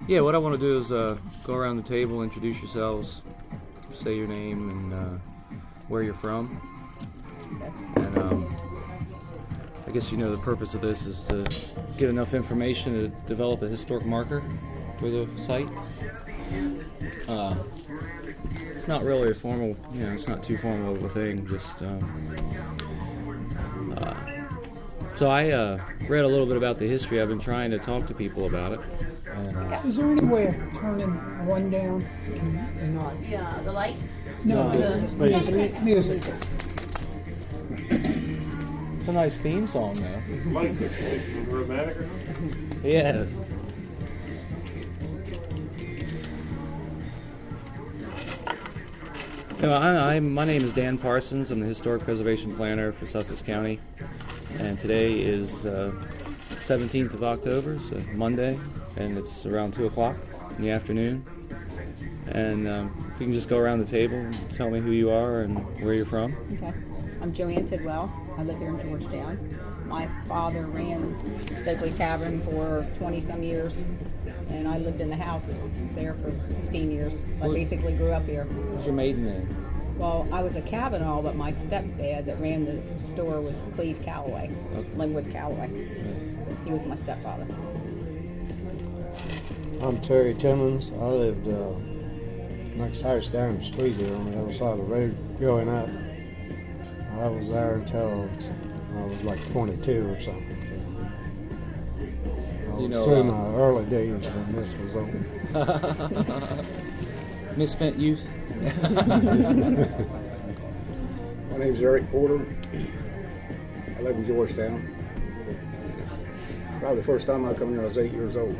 Yeah, what I want to do is go around the table, introduce yourselves, say your name and where you're from. And I guess you know the purpose of this is to get enough information to develop a historic marker for the site. It's not really a formal, it's not too formal of a thing. Just so I read a little bit about the history. I've been trying to talk to people about it. Is there any way of turning one down and not? Yeah, the light? No, the music. It's a nice theme song, though. Romantic or Yes. No, my name is Dan Parsons. I'm the Historic Preservation Planner for Sussex County. And today is 17th of October, so Monday, and it's around 2 o'clock in the afternoon. And you can just go around the table and tell me who you are and where you're from. Okay. I'm Joanne Tidwell. I live here in Georgetown. My father ran Stockley Tavern for 20-some years, and I lived in the house there for 15 years. I basically grew up here. What's your maiden name? Well, I was a Kavanaugh, but my stepdad that ran the store was Cleve Calloway, Linwood Calloway. He was my stepfather. I'm Terry Timmons. I lived next house down the street here on the other side of the road growing up. I was there until I was like 22 or something. I was through my early days when this was on. Misspent youth? My name's Eric Porter. I live in Georgetown. It's probably the first time I come here, I was 8 years old.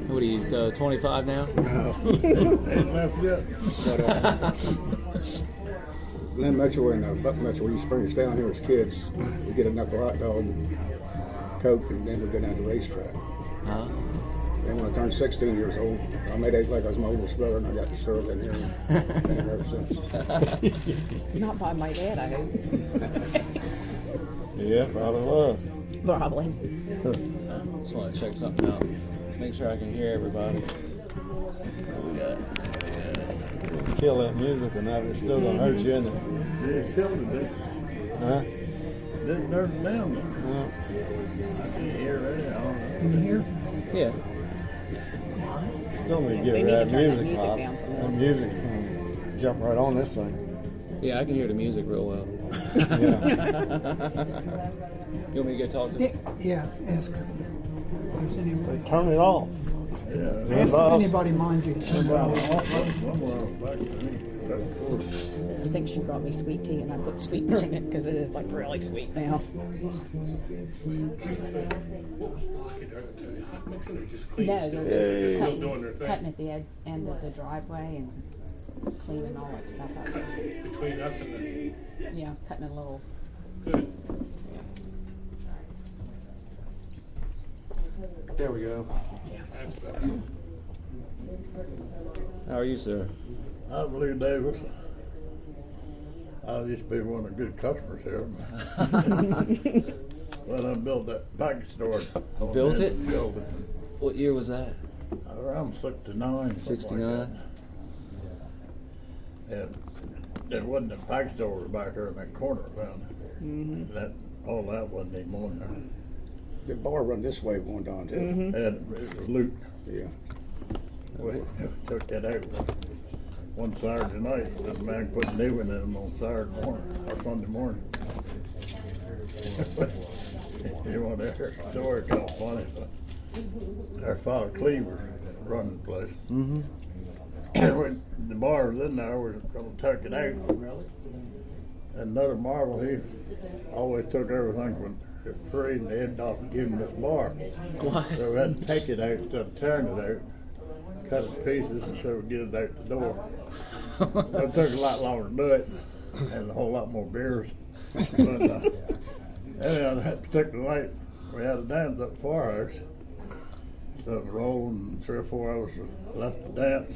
What are you, 25 now? No. ain't left yet. But, Glenn Mitchell and Buck Mitchell, we used to bring us down here as kids. We get a knuckle hot dog and Coke, and then we'd go down to the racetrack. Huh? Then when I turned 16 years old, I made it like I was my oldest brother, and I got the serve in here and been here ever since. Not by my dad, I hope. Yeah, probably was. Probably. Just want to check something out. Make sure I can hear everybody. What we got? Kill that music and that, it's still gonna hurt you, isn't it? Yeah, it's still today. Huh? Didn't turn it down though. I can hear it. I don't know. Can you hear? Yeah. Still need to get They rid need of to that turn music, that music Bob. down some That more. music's gonna jump right on this thing. Yeah, I can hear the music real well. Yeah. You want me to go talk to them? Yeah, ask if there's anybody. Turn it off. Yeah. Ask if anybody minds you. I think she brought me sweet tea, and I put sweetener in it because it is like really sweet now. No, they're just cutting at the end of the driveway and cleaning all that stuff out. Between us and the Yeah, cutting a little. good. There we go. That's better. How are you, sir? I'm Lee Davis. I used to be one of the good customers here. Well, I built that package store. Built it? Built it. What year was that? Around 69. 69? And there wasn't a package store back there in that corner around that. All that wasn't anymore there. The bar run this way one time too. And it was loot. Yeah. We took that out one Saturday night. That man put new in them on Saturday morning or Sunday morning. You want to hear a story? Kind of funny, but our father Cleve was running the place. And when the bar was in there, we was going to take it out. And another marvel, he always took everything when it was free, and they had not given this bar. What? So we had to take it out instead of tearing it out, cut it to pieces, and so we get it out the door. So it took a lot longer to do it, and a whole lot more beers. But anyhow, that particular night, we had a dance at the firehouse. So it was rolling, 3 or 4 hours left to dance.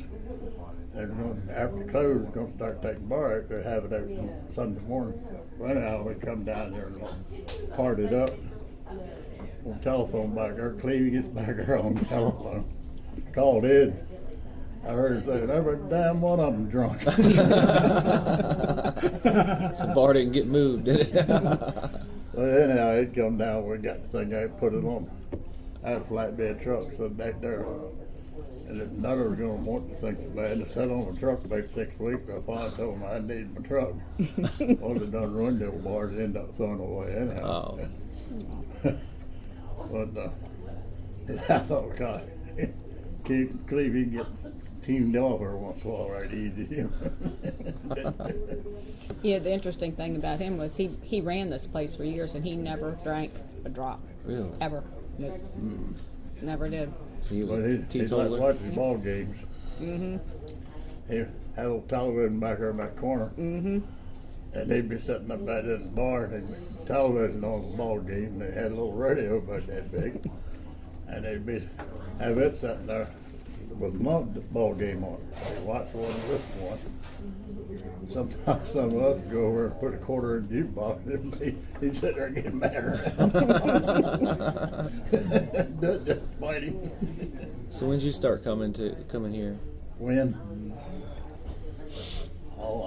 And after the close, we're going to start taking bar out. They have it out on Sunday morning. Well, anyhow, we come down there and partied up on the telephone back there. Cleve gets back there on the telephone. called in. I heard him say, every damn one of them drunk. So the bar didn't get moved, did it? Well, anyhow, it come down, we got the thing out, put it on. I had a flatbed truck, so back there. And if none of us gonna want to think so bad, I sat on the truck about 6 weeks. I finally told them I needed my truck. Well, they done ruined the old bar, they ended up throwing it away anyhow. Oh. But I thought, God, Cleve, he can get teamed off every once in a while right easy. Yeah, the interesting thing about him was he ran this place for years and he never drank a drop. Really? Ever. Nope. Never did. So he was But a he's like teetotaler? watching ball games. Mm-hmm. He had a little television back there in that corner. Mm-hmm. And they'd be sitting up out in the bar and they'd be television on the ball game and they had a little radio about that big. And they'd have it sitting there with another ball game on. They watch one and listen to one. Sometimes some of us go over and put a quarter in the jukebox and he'd sit there and get madder. Just fight him. So when did you start coming here? When? Oh,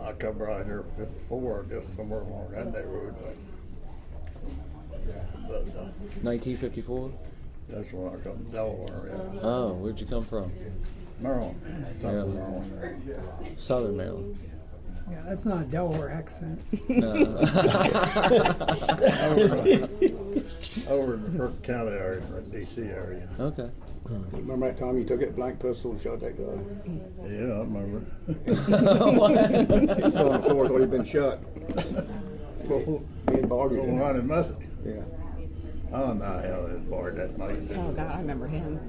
I come right here 54, just somewhere along that neighborhood. But 1954? that's when I come to Delaware, yeah. Oh, where'd you come from? Maryland, Southern Maryland. Maryland. Southern Maryland. Yeah, that's not a Delaware accent. No. Over in the Burke County area, in the D.C. area. Okay. Remember that time you took that blank pistol and shot that guy? Yeah, I remember. He fell on the floor, thought he'd been shot. Me and Barbie. Going around in Message. Yeah. Oh, no, hell, it was bored that night. Oh God, I remember him.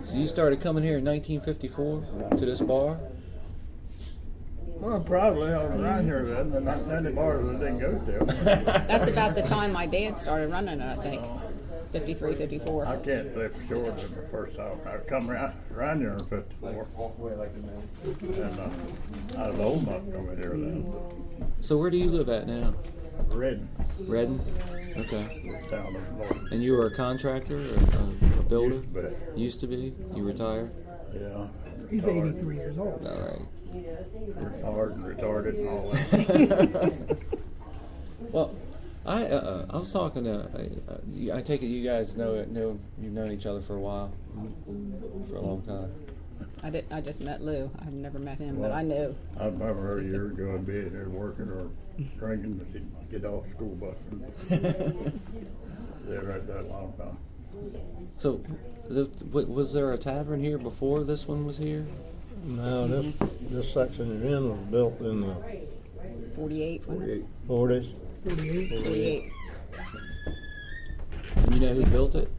So you started coming here in 1954 to this bar? Well, probably. I was around here then, but not many bars I didn't go to. That's about the time my dad started running it, I think. 53, 54. I can't say for sure than the first time. I come around here in 54. And I was old enough to come in here then. So where do you live at now? Redden, Redden? Okay. town of North. And you were a contractor or a builder? But, Used to be? You retired? yeah. He's 83 years old. All right. Retired and retarded and all that. Well, I was talking to. I take it you guys know you've known each other for a while, for a long time. I just met Lou. I've never met him, but Well, I knew. I remember her a year ago and being there working or drinking, but she'd get off the school bus and they were right that long time. So, was there a tavern here before this one was here? No, this section you're in was built in the 48. 48. 40s. 48. 48. And you know who built it?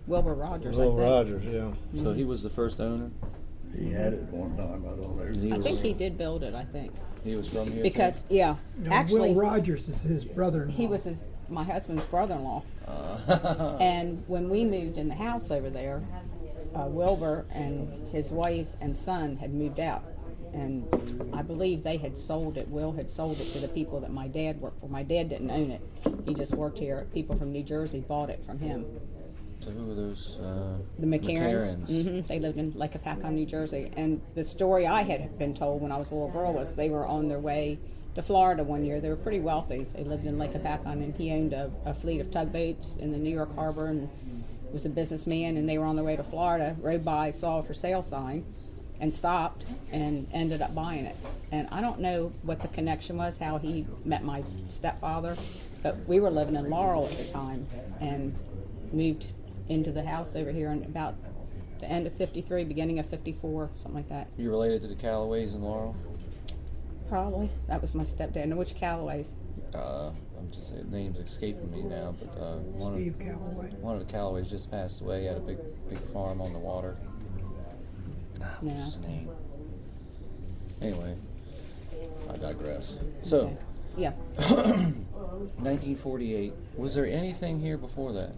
Wilbur Rogers, Will I think. Rogers, yeah. So he was the first owner. He had it one time, I don't know. And he I was think he did build it, I think. he was from here. too? Because, yeah, Now, actually, Will Rogers is his brother-in-law. he was my husband's brother-in-law. And when we moved in the house over there, Wilbur and his wife and son had moved out. And I believe they had sold it. Will had sold it to the people that my dad worked for. My dad didn't own it. He just worked here. People from New Jersey bought it from him. So who were those? The McCarrans. They lived in Lake Apacon, New Jersey. And the story I had been told when I was a little girl was they were on their way to Florida one year. They were pretty wealthy. They lived in Lake Apacon, and he owned a fleet of tugboats in the New York harbor and was a businessman. And they were on their way to Florida, rode by, saw a for sale sign, and stopped and ended up buying it. And I don't know what the connection was, how he met my stepfather, but we were living in Laurel at the time and moved into the house over here in about the end of 53, beginning of 54, something like that. You related to the Callaways in Laurel? Probably. That was my stepdad. Now, which Callaways? I'm just saying, name's escaping me now, but Steve Calloway. one of the Callaways just passed away. He had a big farm on the water. What's No. his name? Anyway, I digress. So, Yeah. 1948. Was there anything here before that?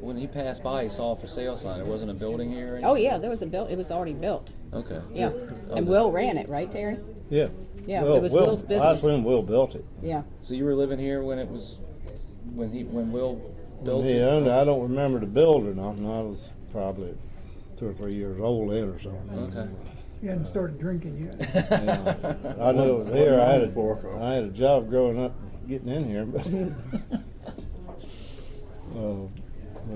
When he passed by, he saw a for sale sign. There wasn't a building here? Or anything? Oh, yeah, there was a build. It was already built. Okay. Yeah. Oh, And Will ran it, right, Terry? Yeah. Yeah, Will, it was Will, Will's I business. assume Will built it. Yeah. So you were living here when it was, when Will built He it? owned it. I don't remember the build or nothing. I was probably 2 or 3 years old then or something. Okay. You hadn't started drinking yet. Yeah. I knew it was here. I had a job growing up getting in here, but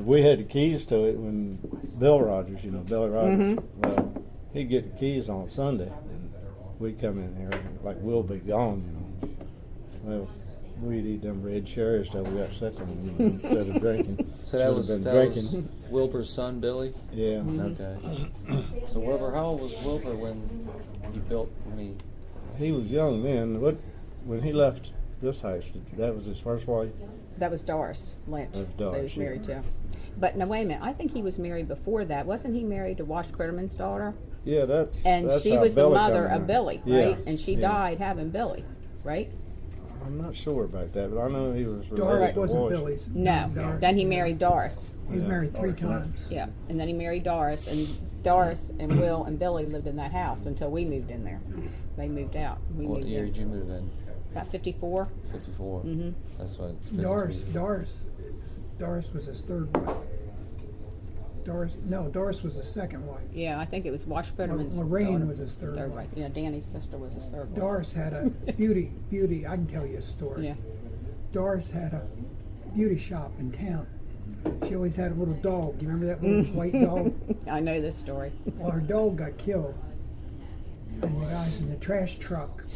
we had the keys to it when Bill Rogers, Billy Rogers. Well, he'd get the keys on Sunday, and we'd come in here like we'll be gone, Well, we'd eat them red cherries till we got sick of them instead of drinking. So that Should've was been that drinking. was Wilbur's son, Billy. Yeah. Okay. So Wilbur, how old was Wilbur when he built? He was young then. When he left this house, that was his first wife. That was Doris Lynch. That was That he Doris, was married to. But now wait a minute. I think he was married before that. Wasn't he married to Wash Bitterman's daughter? Yeah, that's And that's she how was the Billy mother come of in. Billy, Yeah, right? And she yeah. died having Billy, right? I'm not sure about that, but I know he was Doris related to wasn't Wash. Billy's. No. Doris. Then he married Doris. He was married 3 times. Yeah. And then he married Doris, and Doris and Will and Billy lived in that house until we moved in there. They moved out. We What moved year in. did you move in? About 54. 54. Mhm. That's what. Doris was his third wife. Doris was his second wife. Yeah, I think it was Wash Bitterman's Lorraine daughter. was his third wife. wife. Yeah, Danny's sister was his third wife. Doris had a beauty. I can tell you a story. Yeah. Doris had a beauty shop in town. She always had a little dog. You remember that little white dog? I know this story. Well, her dog got killed, and the guys in the trash truck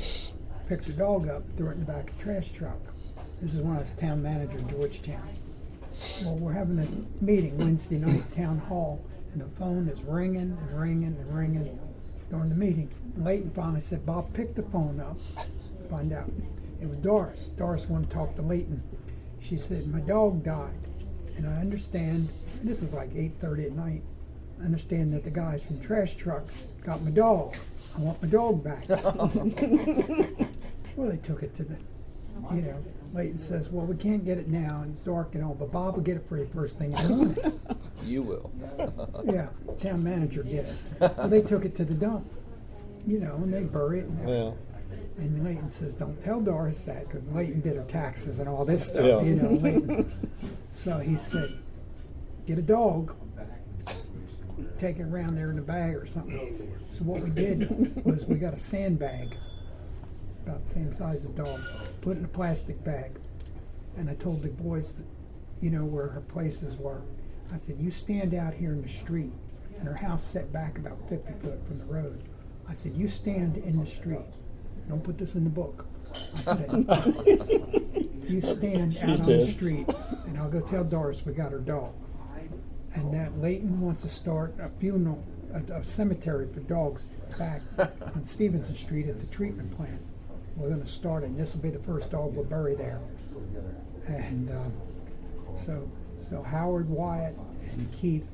picked the dog up, threw it in the back of the trash truck. This is when I was town manager in Georgetown. Well, we're having a meeting Wednesday night at town hall, and the phone is ringing and ringing and ringing during the meeting. And Leighton finally said, "Bob, pick the phone up." Find out it was Doris. Doris wanted to talk to Leighton. She said, "My dog died, and I understand." And this is like 8:30 at night. I understand that the guys from the trash truck got my dog. I want my dog back. Well, they took it to the, Leighton says, "Well, we can't get it now, and it's dark and all, but Bob will get it for you first thing in the morning." You will. Yeah, town manager get it. Well, they took it to the dump, and they bury it. Well, And Leighton says, "Don't tell Doris that," because Leighton did her taxes and all this stuff, Yeah. Leighton. So he said, "Get a dog, take it around there in a bag or something." So what we did was we got a sandbag, about the same size as a dog, put it in a plastic bag. And I told the boys, that, where her places were. I said, "You stand out here in the street," and her house set back about 50 foot from the road. I said, "You stand in the street. Don't put this in the book." I said, "You stand out on the did. street, and I'll go tell Doris we got her dog. And that Leighton wants to start a funeral, a cemetery for dogs back on Stevenson Street at the treatment plant. We're going to start it, and this will be the first dog we'll bury there." And so Howard Wyatt and Keith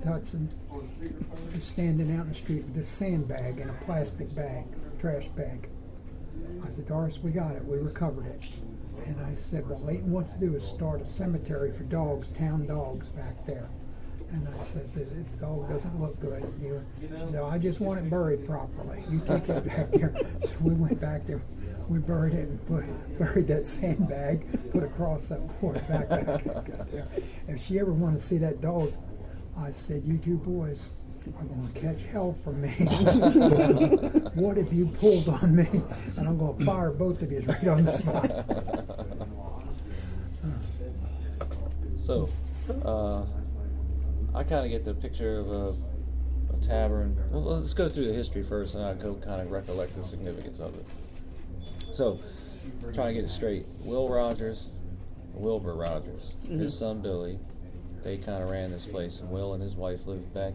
Hudson was standing out in the street with this sandbag and a plastic bag, trash bag. I said, "Doris, we got it. We recovered it." And I said, "What Leighton wants to do is start a cemetery for dogs, town dogs back there." And I says, "The dog doesn't look good." She said, "I just want it buried properly. You take it back there." So we went back there. We buried it and buried that sandbag, put a cross up for it back there. If she ever wanted to see that dog, I said, "You two boys are going to catch hell from me." "What have you pulled on me?" And I'm going to fire both of you right on the spot. So, I kind of get the picture of a tavern. Well, let's go through the history first, and I'll go kind of recollect the significance of it. So, trying to get it straight. Wilbur Rogers, his son Billy, they kind of ran this place, and Will and his wife lived back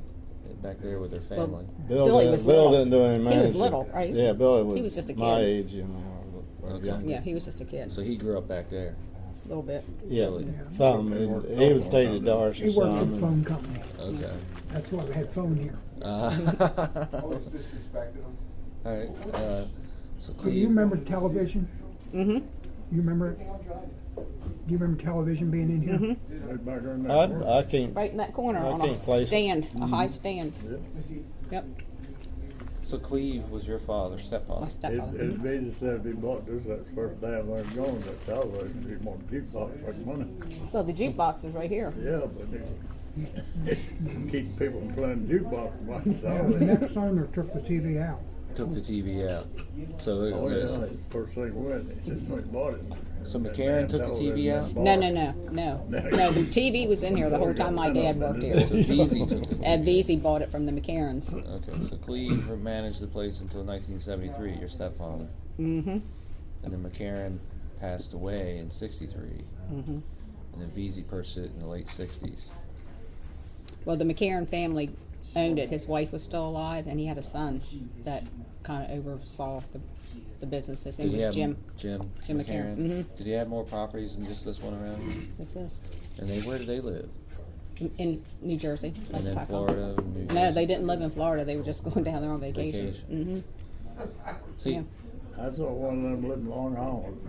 there with their family. Billy was Bill little. didn't do any He managing. was little, right? Yeah, Billy was, He was just a my kid. age, or Okay. younger. Yeah, he was just a kid, So he grew up back there. a little bit. Yeah, Billy. some. He was stayed at Doris He and worked for some. the and- phone company. Okay. That's why we had phone here. All right. So Do you remember television? Mm-hmm. You remember it? Do you remember television being in here? Mm-hmm. Right back there in that I can't. Right in that corner I on can't a place it. stand, a high stand. Yep. So Cleve was your father, My stepfather. stepfather. His business said he bought this that first day I was going, that television, he wanted jukebox like money. Well, the jukebox is right here. Yeah, but Keep people from playing jukebox and watching Yeah, all the that. next owner took the TV out. Took the TV out. So Oh, it was, yeah, first thing went, he just went and bought it. So McCarran took the TV out? No, the TV was in here the whole time my dad worked here. so Veazey took the Ed TV out. Veazey bought it from the McCarrans. Okay, so Cleve managed the place until 1973, your stepfather. Mm-hmm. And then McCarran passed away in 63. Mm-hmm. And then Veazey purchased it in the late 60s. Well, the McCarran family owned it. His wife was still alive, and he had a son that kind of oversaw the business. His name Did he was have Jim. Jim McCarran. McCarran? Did he have more properties than just this one around? This is And where did they live? in New Jersey. And then Florida, New No, Jersey? they didn't live in Florida. They were just going down there on vacation. Mm-hmm. See, Yeah. I saw one of them living Long Island.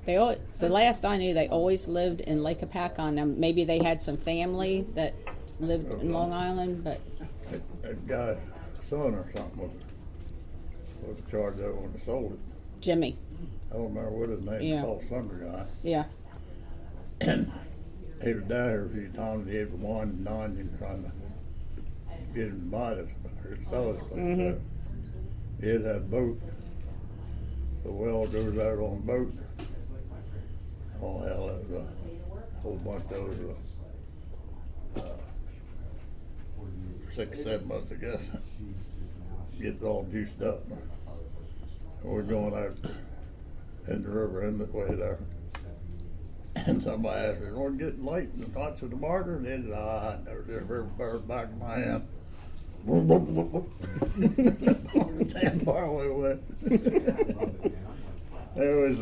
The last I knew, they always lived in Lake Apacon. Now, maybe they had some family that lived in Long Island, but That guy's son or something was charged over when they sold it. Jimmy, I don't remember what his name Yeah. was, Salt Thunder guy. yeah. And he was down here a few times. He had one and nine and trying to get him to buy this or sell this place. Mhm. He had a boat. The well goes out on the boat. Oh hell, that was a whole bunch of those. 6, 7 months, I guess. Gets all juiced up. We're going out in the river in the way there. And somebody asked me, "We're getting late and the thoughts of the martyr?" And they said, "Ah, I never did a river bird back in my hand." Damn far away went. There was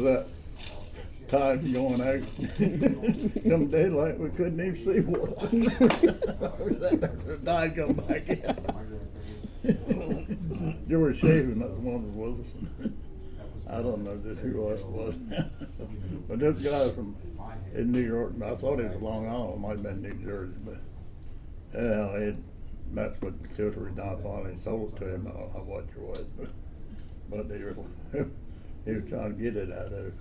time going out. Come daylight, we couldn't even see what. Tide come back in. George Shavin, that's one was Wilson. I don't know just who else it was. But this guy from in New York, and I thought he was Long Island, might have been New Jersey, but anyhow, he had met with the Kiltry Don finally sold it to him. I don't know what it was, but he was trying to get it out of it.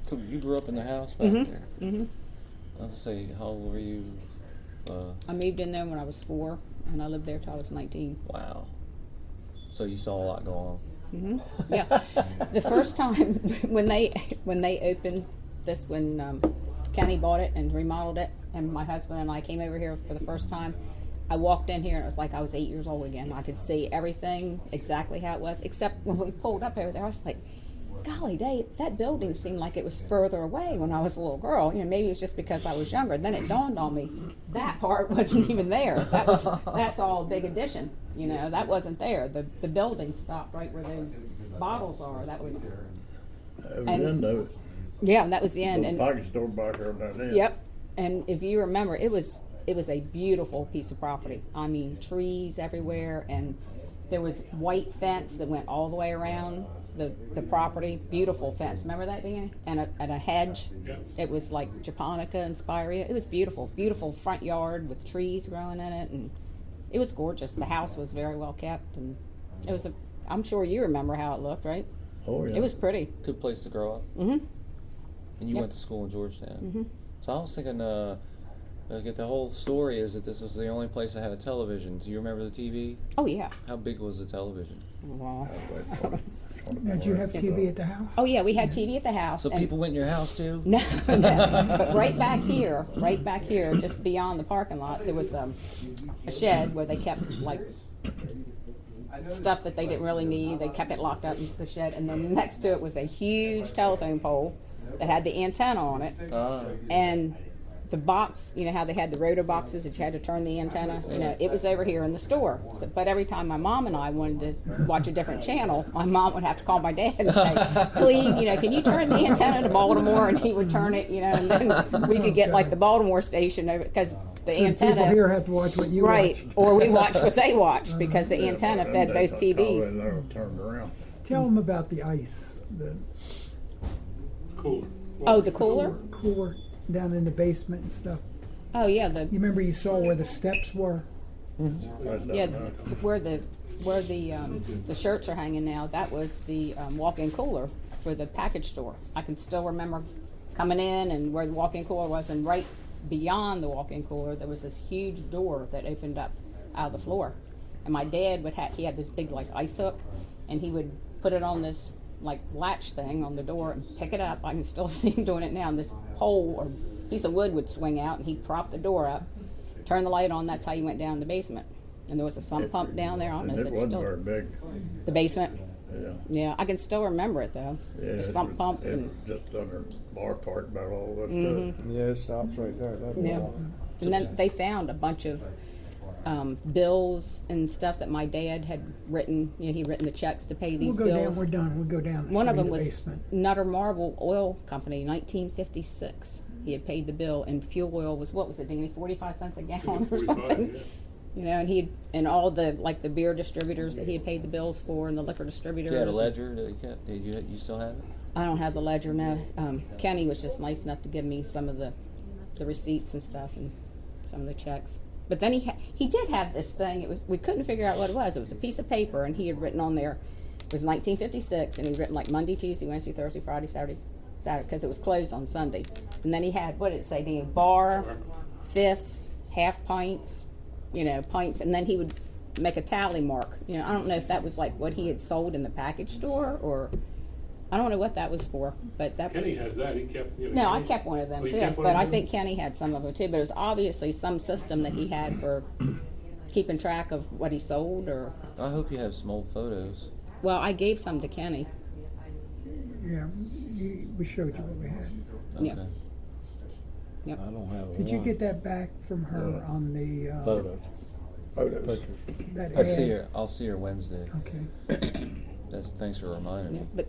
so you grew up in the house back Mm-hmm. there? Mm-hmm. I'll say, how old were you? I moved in there when I was 4, and I lived there till I was 19. Wow. So you saw a lot go on. Mm-hmm. Yeah, the first time when they opened this, when Kenny bought it and remodeled it, and my husband and I came over here for the first time, I walked in here and it was like I was 8 years old again. I could see everything exactly how it was, except when we pulled up over there, I was like, golly, that building seemed like it was further away when I was a little girl. You know, maybe it was just because I was younger. Then it dawned on me that part wasn't even there. That's all a big addition. You know, that wasn't there. The building stopped right where those bottles are. That was That was the end of it. yeah, that was the end. The And package store back there on that end. yep. And if you remember, it was a beautiful piece of property. I mean, trees everywhere, and there was white fence that went all the way around the property. Beautiful fence. Remember that, Danny? And a hedge. It was like japonica and spirea. It was beautiful. Beautiful front yard with trees growing in it, and it was gorgeous. The house was very well kept, and it was I'm sure you remember how it looked, right? Oh yeah. It was pretty. Good place to grow up. Mm-hmm. And you Yep. went to school in Georgetown. Mm-hmm. So I was thinking, get the whole story is that this was the only place that had a television. Do you remember the TV? Oh yeah. How big was the television? Wow. Did you have TV at the house? Oh yeah, we had TV at the house. So and- people went in your house too? No, but right back here, just beyond the parking lot, there was a shed where they kept like stuff that they didn't really need. They kept it locked up in the shed, and then next to it was a huge telephone pole that had the antenna on it, and the box. You know how they had the rotor boxes that you had to turn the antenna. You know, it was over here in the store. So, but every time my mom and I wanted to watch a different channel, my mom would have to call my dad and say, "Please, you know, can you turn the antenna to Baltimore?" And he would turn it, you know, and then we could get like the Baltimore station over because the So antenna. people here have to watch what you Right, watch. or we watched what they watched because the antenna fed both TVs. And they were turned around. Tell them about the ice, the Cooler. Oh, the cooler? cooler down in the basement and stuff. Oh yeah, You remember you saw where the steps were? Right down yeah, there. where the shirts are hanging now. That was the walk-in cooler for the package store. I can still remember coming in and where the walk-in cooler was, and right beyond the walk-in cooler, there was this huge door that opened up out of the floor. And my dad he had this big like ice hook, and he would put it on this like latch thing on the door and pick it up. I can still see him doing it now. And this pole or piece of wood would swing out, and he'd prop the door up, turn the light on. That's how you went down the basement. And there was a sump pump down there. I don't know And if it it's wasn't still very big. the basement. Yeah. Yeah, I can still remember it though. Yeah, The it sump was- pump. It And, was just under bar cart about all that stuff. Yeah, it stops right there. That's yeah. all. And then they found a bunch of bills and stuff that my dad had written. You know, he'd written the checks to pay these We'll go bills. down. We're done. We'll go down. One of show you them the was basement. Nutter Marble Oil Company, 1956. He had paid the bill, and fuel oil was, what was it, Danny, 45 cents a gallon or 45, something? yeah. You know, and all the like the beer distributors that he had paid the bills for, and the liquor distributors. You had a ledger that you kept? Did you still have it? I don't have the ledger now. Kenny was just nice enough to give me some of the receipts and stuff and some of the checks. But then he did have this thing. We couldn't figure out what it was. It was a piece of paper, and he had written on there. It was 1956, and he'd written like Monday, Tuesday, Wednesday, Thursday, Friday, Saturday, because it was closed on Sunday. And then he had, what did it say? Danny? Bar, fifths, half pints, pints, and then he would make a tally mark. I don't know if that was like what he had sold in the package store, or I don't know what that was for, but that Kenny was. has that. He kept. No, I Kenny- kept one of them Oh, you too, kept one but of I them? think Kenny had some of them too. But it was obviously some system that he had for keeping track of what he sold, or I hope you have some old photos. well, I gave some to Kenny. Yeah, we showed you what we had. Yeah. Okay. Yep. I don't have a Did you one. get that back from her on the Photos. Photos. that I'll see ad? her. I'll see her Wednesday. Okay. Thanks for reminding Yeah, me. but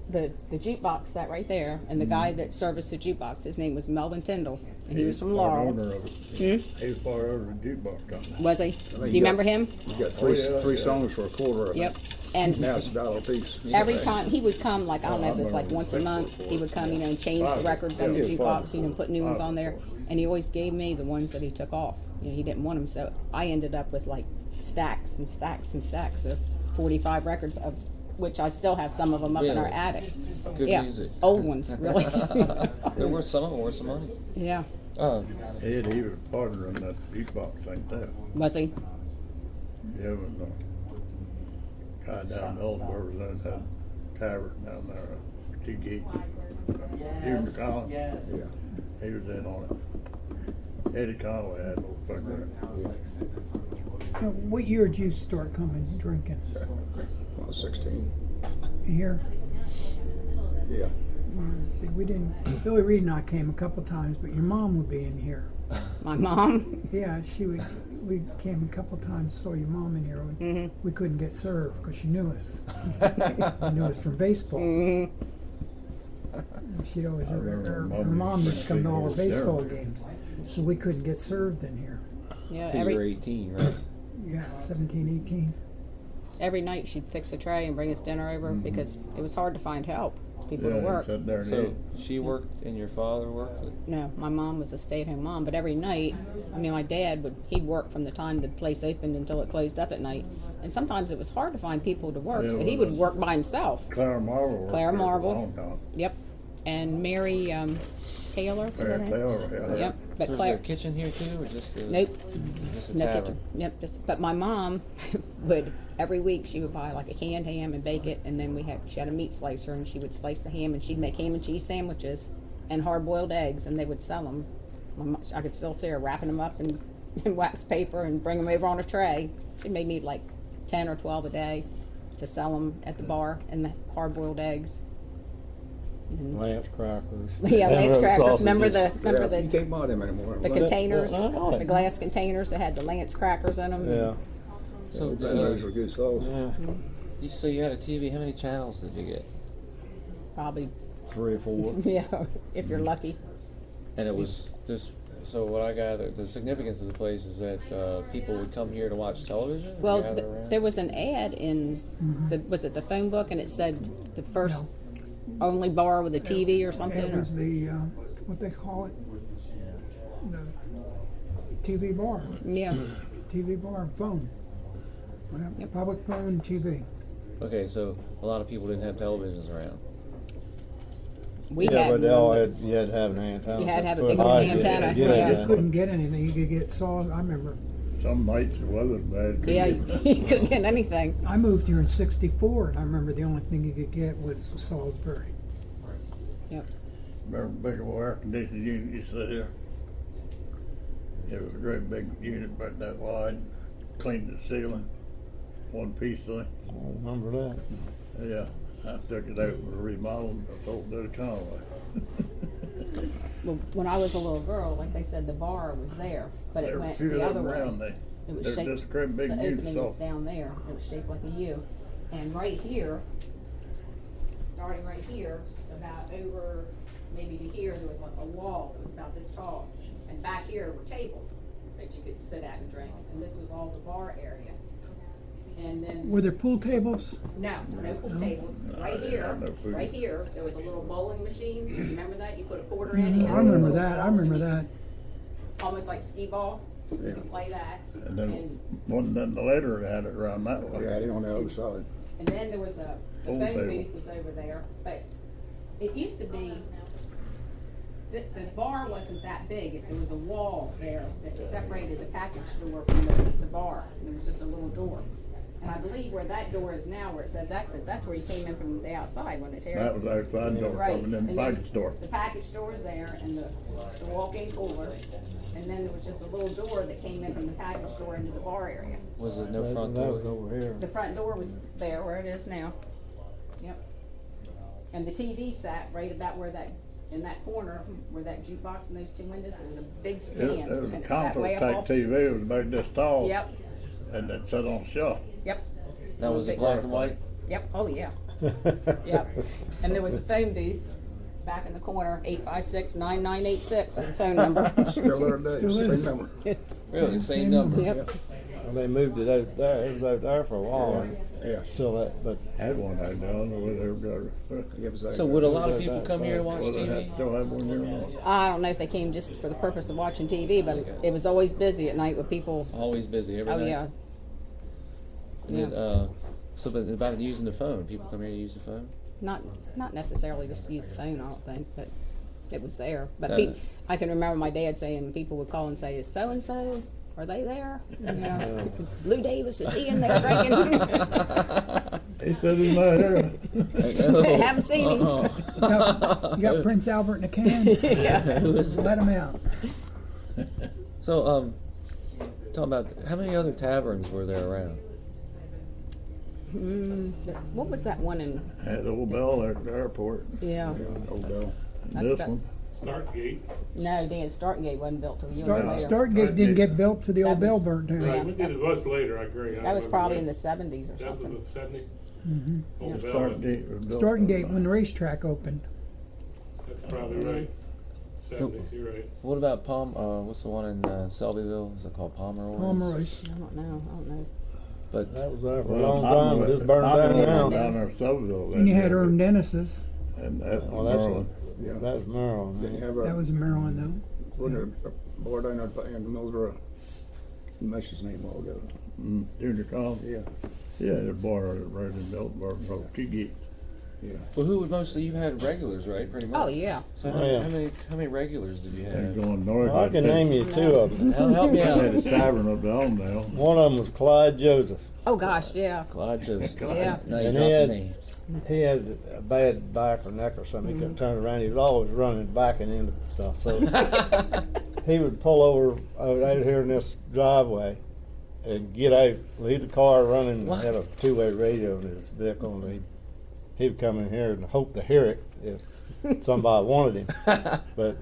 the jukebox sat right there, and the guy that serviced the jukebox, his name was Melvin Tyndall, and he was from part Laurel. owner of it. He was part owner of the jukebox company. Was he? Do you remember him? You got three, Oh, yeah, three yeah. songs for a quarter. I Yep. think. And Now it's $1 a piece. every time he would come, like I don't know if it was like remember once a when month, Facebook he would come, and change the records on the jukebox, put new ones on there, and he always gave me the ones that he took off. He didn't want them, so I ended up with like stacks and stacks and stacks of 45 records, of which I still have some of them up in our Really? attic. Good Yeah, music. old ones, really. They're worth some of them worth some money. Yeah, He was partner in that jukebox thing too. was he? Yeah, when guy down in Delaware was in that Tavern down there, two gigs. Hugh McCollum. Yeah. He was in on it. Eddie Conway had a little finger. Now, what year did you start coming drinking? When I was 16. Here? Yeah. See, we didn't. Billy Reed and I came a couple times, but your mom would be in here. My mom? Yeah, she would. We came a couple times, saw your mom in here. We couldn't get served because she knew us. She knew us from baseball. And she'd always. Her mom used to come to all our baseball games, so we couldn't get served in here. Yeah, Till you were 18, right? Yeah, 17, 18. every night she'd fix a tray and bring us dinner over because it was hard to find help, people to work. Sat there and So ate. she worked and your father worked? No, my mom was a stay-at-home mom, but every night, my dad he'd work from the time the place opened until it closed up at night. And sometimes it was hard to find people to work, Yeah, so well, he would that's- work by himself. Clara Marvel. worked Claire there for a Marvel. long time. Yep. And Mary Taylor. was her Claire name? Taylor, yeah. Yep. But So is Claire. there a kitchen here too, or just a, Nope. just a No tavern? kitchen. Yep. But my mom would every week she would buy like a canned ham and bake it, and then she had a meat slicer and she would slice the ham and she'd make ham and cheese sandwiches and hard-boiled eggs, and they would sell them. I could still see her wrapping them up in wax paper and bring them over on a tray. She made me like 10 or 12 a day to sell them at the bar, and the hard-boiled eggs. Lance crackers. Yeah, Lance And crackers. Remember sausages. the You can't buy them anymore. the Well, containers, I know it. the glass containers that had the Lance crackers in them. Yeah. So, those are good sauce. Yeah. so you had a TV. How many channels did you get? Probably, 3 or 4. yeah, if you're lucky. And it was this. So what I gather, the significance of the place is that people would come here to watch television. or Well, gather around? there was an ad in was it the phone book, and it said the first only bar with a TV or something. It was the what they call it, the TV bar, Yeah, TV bar phone, well, Yep. public phone, TV. Okay, so a lot of people didn't have televisions around. We Yeah, had but they all one, had, you had to have an antenna. You had to have a Put big high, antenna, get yeah. You it. couldn't get anything. You could get saw. I remember. Some nights the weather's bad. yeah, you couldn't get anything. I moved here in '64, and I remember the only thing you could get was Salisbury. Yep. Remember big old air conditioning unit you sit here? It was a great big unit about that wide, cleaned the ceiling, one piece thing. I remember that. Yeah, I took it out for remodeling, I sold it to Conway. Well, when I was a little girl, like they said, the bar was there, but There it were a went few the of other them way. around It was there. shaped. There's this great big The unit, opening was so down there. It was shaped like a U, and right here, starting right here, about over maybe to here, there was like a wall that was about this tall, and back here were tables that you could sit at and drink, and this was all the bar area. And then Were there pool tables? no pool tables. Right yeah, here, no food. right here, there was a little bowling machine. You remember that? You put a quarter in it. I remember that. I remember that. Almost like skee ball. You could play that. and then one then the later had it around that way. Yeah, they on the other side. And then there was the Pool phone table. booth was over there, but it used to be, the bar wasn't that big. There was a wall there that separated the package store from the bar. There was just a little door. And I believe where that door is now, where it says exit, that's where you came in from the outside when they tear That was outside door Right. coming in the And then package store. The package store is there and the walk-in cooler. And then there was just a little door that came in from the package store into the bar area. Was it no front That door? was over here. The front door was there where it is now. Yep. And the TV sat right about where that, in that corner, where that jukebox and those two windows, there was a big stand. It was a and it sat console way up type off- TV, it was about this tall. Yep, And it sat on a shelf. yep. That was it Big- black and white? Yep, oh yeah, yep. And there was a phone booth back in the corner, 856-9986 was the phone number. Still there today, Still same is. number. Really, same number? Yep. Well, they moved it out there. It was out there for a while. and Yeah. Still that, but Had one out there, I don't know where they got it. It was out So there. would a lot of people come here to watch Well, they TV? still have one there now. I don't know if they came just for the purpose of watching TV, but it was always busy at night with people. Always busy every Oh night? yeah, And yeah. then, so but about using the phone, people come here to use the phone? Not necessarily just to use the phone, I don't think, but it was there. But Uh, I can remember my dad saying, people would call and say, "Is so and so? Are they there? You know, Lou Davis, is he in there drinking?" He said he's not here. Haven't seen him. You got Prince Albert in a can? Yeah. Let him out. So, talking about, how many other taverns were there around? What was that one in? Had Old Bell there at the airport. Yeah. Old Bell. That's This about- one. Stargate. No, Dan Starkgate wasn't built till a year later. Startgate didn't get built till the old That Bell was- burnt down. Right, it was later, I agree. That was probably in the 70s or That was something. the 70s? Mm-hmm. Old Bell, Start gate was built. Starting Gate when the racetrack opened. That's probably right. 70s, you're right. What about what's the one in Selbyville? Is it called Pomeroy? Pomeroy's. I don't know. But that was there for a Well, long time. But it's burned down now. Down there in Selbyville. And you had Irm Dennis's. And that Well, was that's Maryland. Yeah. That was Maryland. Didn't man. have That a, was in Maryland, wasn't there a boy down there in Mildred, what's his name a while ago? Junior college. Yeah, Yeah, the bar right in Belton, Kiki. yeah. well, who would mostly? You had regulars, right? Pretty much. Oh yeah. So Oh, yeah. how many regulars did you And have? going north. Well, I can name you two of them. Help me I had a out. tavern up there now. One of them was Clyde Joseph. Oh gosh, yeah. Clyde Joseph. Yeah. No, you And dropped he the had- name. He had a bad back or neck or something. He couldn't turn around. He was always running back and into stuff. So he would pull over out here in this driveway and get out, leave the car running. What? Had a two-way radio in his vehicle, and he would come in here and hope to hear it if somebody wanted him. But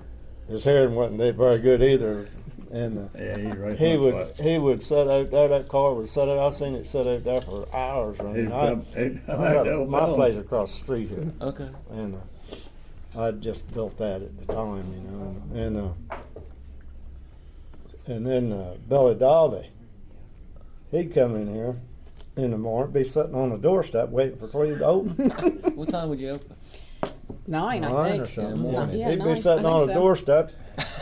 his hearing wasn't very good either. And Yeah, he's right. he would sit out there. That car would sit out. I've seen it sit out there for hours running. I got my place across the street here, Okay. and I just built that at the time, you know. And then Billy Dalby, he'd come in here in the morning, be sitting on the doorstep waiting for Cleve to open. What time would you open? 9, I 9 think. or something. In the morning. Yeah, He'd 9, be sitting I on think the so. doorstep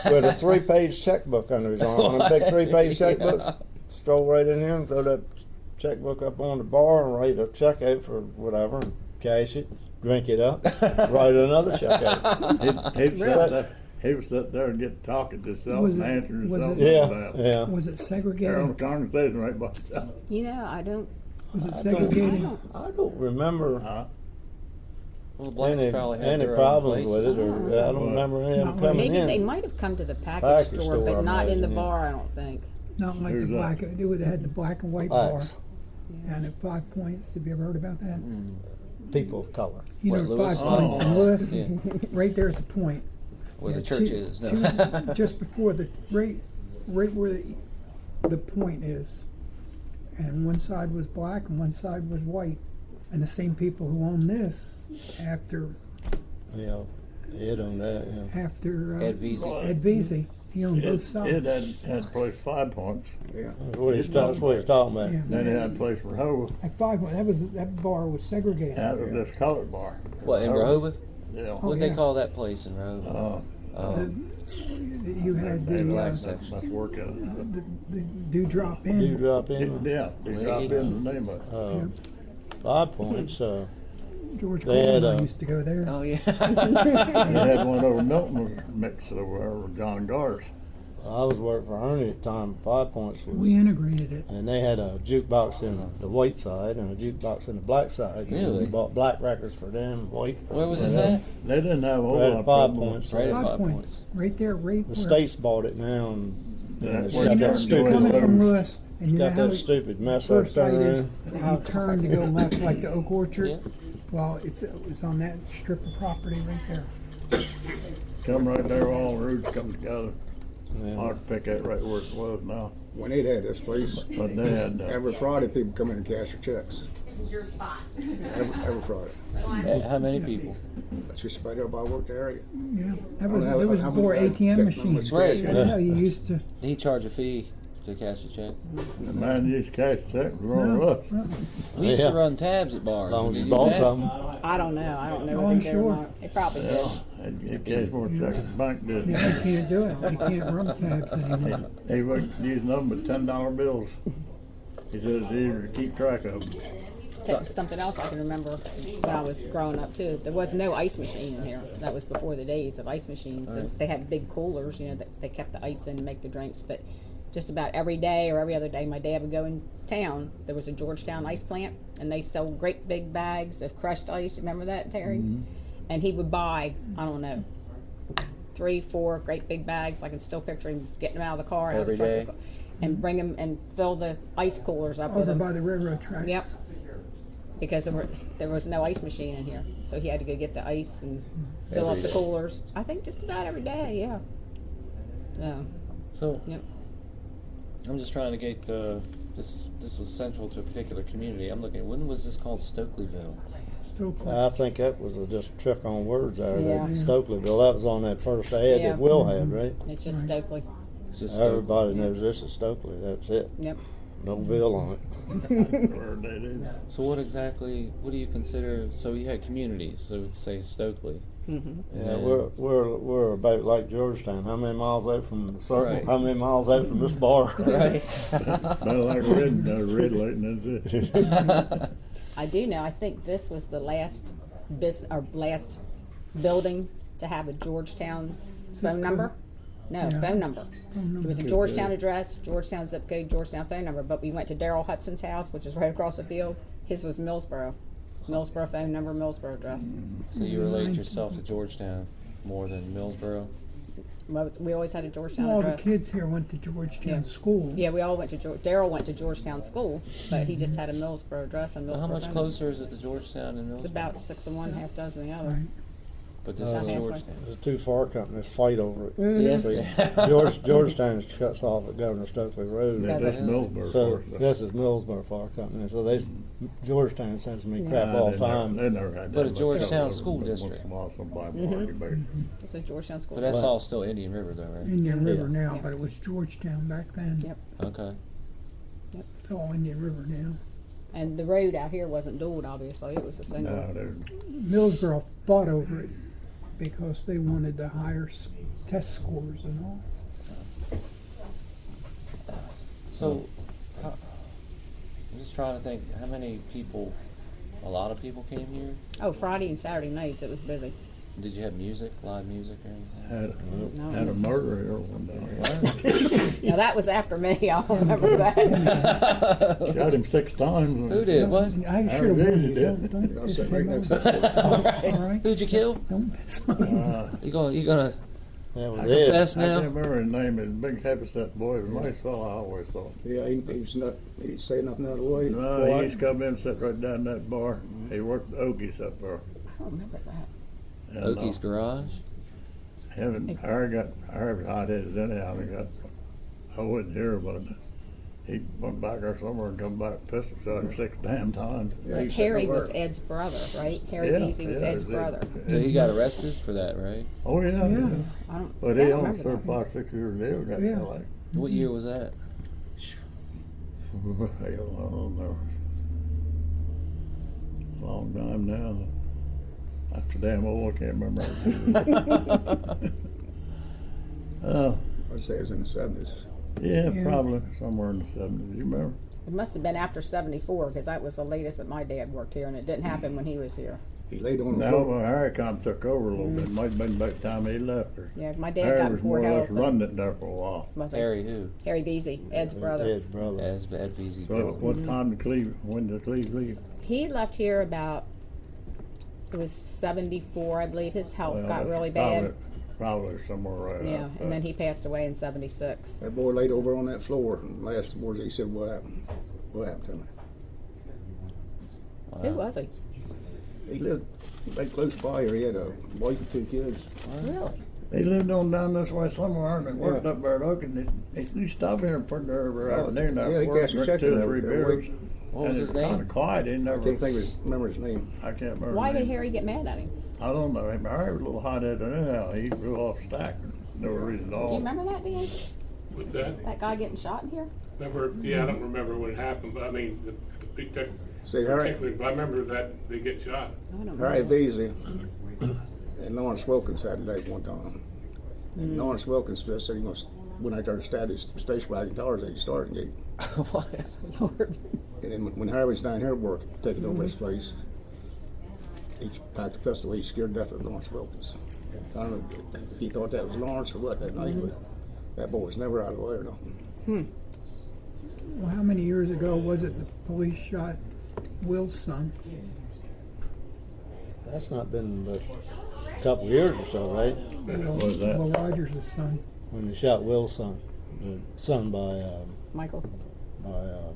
with a 3-page checkbook under his arm. One of them big 3-page checkbooks. Stroll right in here and throw that checkbook up on the bar and write a check out for whatever and cash it. drink it up, write another check out. He was sitting there and get talking to himself Was and it- answering was himself. it- Yeah. Was it They're on segregated? a conversation right by himself. You know, I don't. Was it I segregated? I don't remember Huh? Well, the blacks probably had any their problems own with it, places. or I don't remember any of them coming Maybe in. they might have come to the package Package store, store, but I not in the imagine, yeah. bar. I don't think. Not like the Who's that? black. They would have had the black and white bar Blacks, down at 5 Points. Have you ever heard about that? people of color. You What, know, Lewis? 5 Points in Oh. Lewis, Yeah. right there at the point. Where the Yeah, church two- is. No. just before right where the point is, and one side was black and one side was white, and the same people who own this after Yeah, Ed on that. Yeah. Ed Vesey. Ed Vesey, he owned both sides. It had a place 5 Points. Yeah. That's what he's talking about. Yeah. Then it had a place for Ho. At 5 Points, that bar was segregated. That was this colored bar. What, in Rehoboth? Yeah. What yeah. they call that place in Rehoboth? You had They the black section. must work in it. the Dewdrop Inn. You drop in Yeah, they dropped in the name of it. 5 Points. George They had, Coleman used to go there. Oh, yeah. They had one over Milton was mixed over there with John Gar's. I was working for Ernie at the time. 5 Points was, We integrated it. and they had a jukebox in the white side and a jukebox in the black side. Really? We bought black records for them, white. Where was this at? They didn't have a whole Right lot at of 5 trouble. Points. Right at 5 5 Points. Points. Right there, right The where. states bought it now, and Yeah, it's where got they're that doing stupid, Coming from Lewis. Lewis, and you know got how that stupid mess up first light there. is, you turn to go left like the Oak Orchard. Yeah. Well, it's on that strip of property right there. Come right there, all the routes come together. Yeah. Hard to pick out right where it was now. When it had this place, But they had, every Friday people come in and cash their checks. This is your spot. Every Friday. How many people? That's just about everybody worked the area. Yeah, I there don't was have- more I ATM can't remember machines. which Right. That's how you used to. Did he charge a fee to cash a check? the man used to cash checks wrong with us. We used Yeah. to run tabs at bars. As long as Did you you bought do that? something. I don't know. I don't know Oh, what I'm they did or sure. not. They probably did. He cashed more checks than the bank did. Yeah, you can't do it. You can't run tabs anymore. He wasn't using nothing but $10 bills. He said it's easier to keep track of them. That's something else I can remember when I was growing up too. There was no ice machine in here. That was before the days of ice machines. They had big coolers, you know, that they kept the ice in and make the drinks. But just about every day or every other day, my dad would go in town. There was a Georgetown ice plant, and they sold great big bags of crushed ice. Remember that, Terry? And he would buy, I don't know, 3, 4 great big bags. I can still picture him getting them out of the car, out of the Every truck, day? and bring them and fill the ice coolers up with Over them. by the railroad tracks. Yep. Because there was no ice machine in here, so he had to go get the ice and fill Every up the day. coolers. I think just about every day, yeah. So, So yep. I'm just trying to get this was central to a particular community. I'm looking. When was this called Stockleyville? Still close. I think that was just a trick on words there. Yeah. That Stokelyville, that was on that first ad Yeah. that Will had, right? It's just Stokely. It's just Everybody knows this is Stokely. That's it. Yep. No Ville on it. Where they did. So what do you consider? So you had communities. So say Stokely. Mm-hmm. Yeah, And- we're about like Georgetown. How many miles out from the circle? Right. How many miles out from this bar? Right. Better like red light, and that's it. I do know. I think this was the last last building to have a Georgetown phone number. No, Yeah. phone number. It was a Georgetown address, Georgetown zip code, Georgetown phone number. But we went to Darrell Hudson's house, which is right across the field. His was Millsboro. Millsboro phone number, Millsboro address. So you relate yourself to Georgetown more than Millsboro. Well, we always had a Georgetown All the address. kids here went to Georgetown Yeah. School. Yeah, we all went to Darrell went to Georgetown school, but he just had a Millsboro address and Millsboro. Well, how much phone number. closer is it to Georgetown and It's Millsboro? about 6 of one, half dozen the other. Right. But this About is halfway. Georgetown. The two far companies fight over it. Mm-hmm. Yeah. See, Georgetown cuts off at Governor Stokely Road. Yeah, that's Millsboro, So of course. this is Millsboro Fire Company. So Georgetown sends me crap Nah, all they the time. They never had that. But a much Georgetown trouble. school Once in a district. while somebody Mm-hmm. argue about it. It's a Georgetown school. But that's Right. all still Indian River, though, right? Indian River Yeah. now, Yeah. but it was Georgetown back then. Yep. Okay. It's all Indian River now. And the road out here wasn't dual, obviously. It was a single. No, they're, Millsboro fought over it because they wanted the higher test scores and all. So, I'm just trying to think how many people A lot of people came here. Oh, Friday and Saturday nights it was busy. Did you have music, live music, or anything? Had a murder here one day. Now that was after me. I don't remember that. Shot him 6 times. Who did? What? I should have really warned did. you. Don't I'll just sit say right no. next to that. All right. Who'd you kill? Don't mess You gonna That was I it. confess I now? can't remember his name. His big heavyset boy was a nice fellow, I always thought. Yeah, he was not, he didn't say nothing out of the way. No, he Quiet. used to come in and sit right down that bar. He worked the Okies up there. I don't remember that. And, Oki's garage? him and Harry got, Harry was hot-headed anyhow. He got, I wasn't here, but he went back there somewhere and come back pistol shot him 6 damn times. Yeah, he Harry said was no Ed's brother, right? Harry Yeah, Beasy was yeah, Ed's he- brother. So he got arrested for that, right? Oh, yeah. Yeah. I don't. But see, I he don't only remember served that. 5, 6 years jail. Got Yeah. like, What year was that? hell, I don't know. Long time now. I'm so damn old, I can't remember. I'd say it was in the 70s. Yeah, Yeah. probably somewhere in the 70s. You remember? It must have been after '74 because that was the latest that my dad worked here, and it didn't happen when he was here. He laid on the Now, floor. when Harry kind of took over a little bit. Might have been about the time he left her. Yeah, my dad Harry got was poor more or less health. and- running it there for a while. Was it? Harry who? Harry Beasy, Ed's brother. Ed's brother. As Ed Beasy's So brother. what time did Cleve, when did Cleve leave? He left here about, it was '74, I believe. His health Well, got that's really bad. Probably somewhere right Yeah, after and then that. he passed away in '76. That boy laid over on that floor, and last words he said, "What happened? What happened to me?" Wow. Who was he? He lived right close by here. He had a wife and 2 kids. Really? They lived on down this way somewhere, and they worked Yeah. up there at Oak, and they stopped here and put their every afternoon Yeah, there. he work, cast a drink check 2 in or 3 every beers. week. What was And his it's kind name? of quiet. He I never, can't remember his name. I can't remember. Why his did name. Harry get mad at him? I don't know. Harry was a little hot-headed anyhow. He grew off stack. No reason at Do all. you remember that, Dan? What's that? That guy getting shot in here? Remember, yeah, I don't remember when it happened, but I mean, the big tech, See, Harry, particularly, but I remember that they get shot. I don't Harry remember. Veazey and Lawrence Wilkins had a date one time. And Lawrence Wilkins said he was when I tried to stab his station wagon tires at the starting gate. What? Lord. And then when Harry was down here at work, taking over his place, he packed a pistol. He scared death of Lawrence Wilkins. I don't know if he thought that was Lawrence or what that night, but that boy was never out of the way or nothing. Well, how many years ago was it the police shot Will's son? That's not been but a couple years or so, right? What was that? Will Rogers' son. When they shot Will's son, the son by Michael,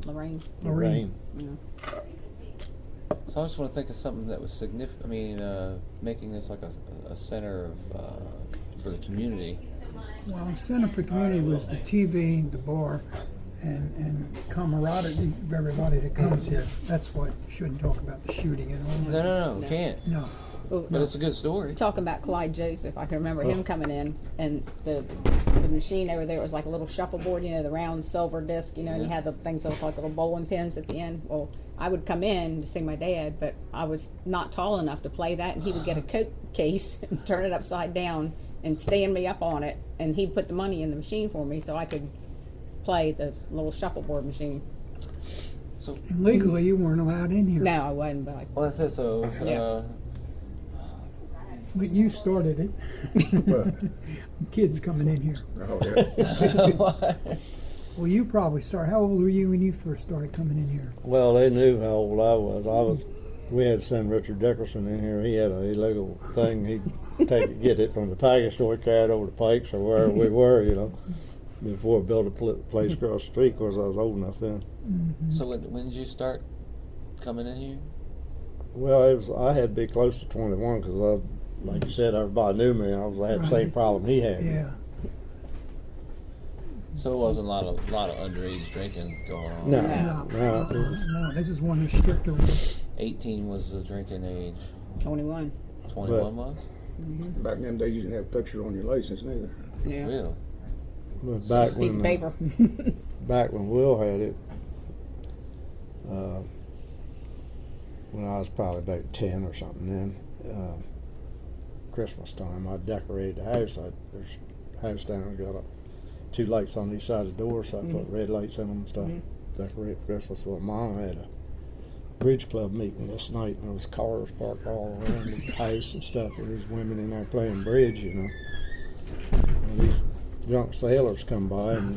Lorraine. Lorraine. So I just want to think of something that was significant. I mean, making this like a center of for the community. Well, Center for Community was the TV, the bar, and camaraderie of everybody that comes here. That's what, shouldn't talk about the shooting and all that. No, we can't. No. But it's a good story. Talking about Clyde Joseph, I can remember him coming in, and the machine over there was like a little shuffleboard, you know, the round silver disc, you know, and you had the things that looked like little bowling pins at the end. Well, I would come in to see my dad, but I was not tall enough to play that, and he would get a Coke case and turn it upside down and stand me up on it, and he'd put the money in the machine for me so I could play the little shuffleboard machine. So, And legally, you weren't allowed in here. No, I wasn't, but well, that's it. So, Yeah. But you started it. Kids coming in here. Oh, yeah. Well, you probably started. How old were you when you first started coming in here? Well, they knew how old I was. We had to send Richard Dickerson in here. He had an illegal thing. He'd get it from the package store, carry it over the Pikes or wherever we were, you know, before we built a place across the street. Of course, I was old enough then. so when did you start coming in here? Well, I had to be close to 21 because, like you said, everybody knew me. I had the same Right. problem he had. Yeah. So it wasn't a lot of underage drinking going on. No, No. no. No, this is one of the stricter ones. 18 was the drinking age. 21. 21 was? Back in them days, you didn't have a picture on your license neither. Yeah. Real. But back Piece of when, paper. back when Will had it, when I was probably about 10 or something then, Christmas time, I decorated the house. There's a house down there, got 2 lights on each side of the door, so I put red lights in them and stuff. Decorate for Christmas. Well, Mom had bridge club meeting this night, and there was cars parked all around the house and stuff. And there's women in there playing bridge, you know. And these drunk sailors come by, and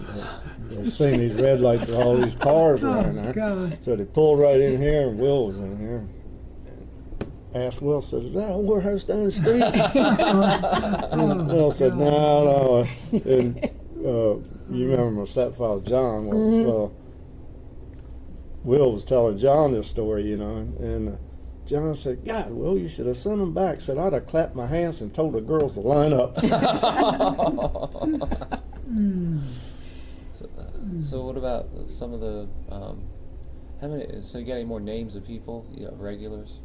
they seen these red lights with all these cars around there. God. So they pulled right in here, and Will was in here. Asked Will, said, "Is that a warehouse down the street?" Will said, "No." And you remember my stepfather John? Well, Will was telling John this story, you know, and John said, "God, Will, you should have sent him back." Said, "I'd have clapped my hands and told the girls to line up." So what about some of the, how many, so you got any more names of people, regulars?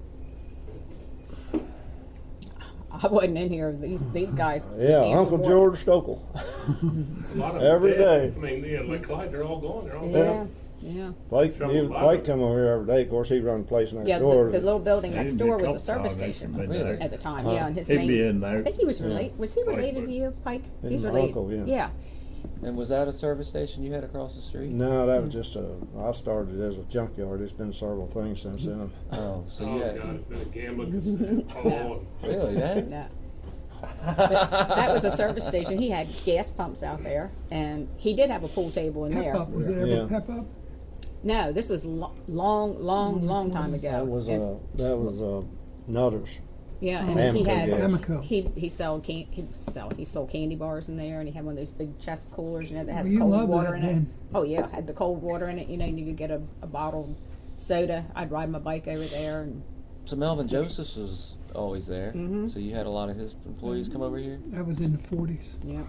I wasn't in here. These guys. Yeah, answer Uncle more. George Stockley. A lot of them Every dead. day. I mean, yeah, like Clyde, they're all gone. They're all Yeah, dead. yeah. Blake come over here every day. Of course, he run the place next Yeah, door. the little building He'd next be door was a couple service times station he'd be Really? there. at the time. Yeah, and his He'd name. be in I there. think he was related. Was he related to you, Pike? And He's my related. uncle, yeah. Yeah. And was that a service station you had across the street? No, that was just I started as a junkyard. It's been several things since then. Oh, so Oh, you had, God, it's been a gambling casino. Oh, really, that? No. But that was a service station. He had gas pumps out there, and he did have a pool table in Pep there. up. Was it ever Yeah. pep up? No, this was long time ago. That was And- Nutters. yeah, and he Amoco had gas. Amoco. he sold candy bars in there, and he had one of those big chest coolers, that had Well, you cold love water that in it. then. Oh yeah, had the cold water in it. And you could get a bottled soda. I'd ride my bike over there, and So Melvin Josephs was always there. Mm-hmm. So you had a lot of his employees come over here? That was in the 40s. yeah,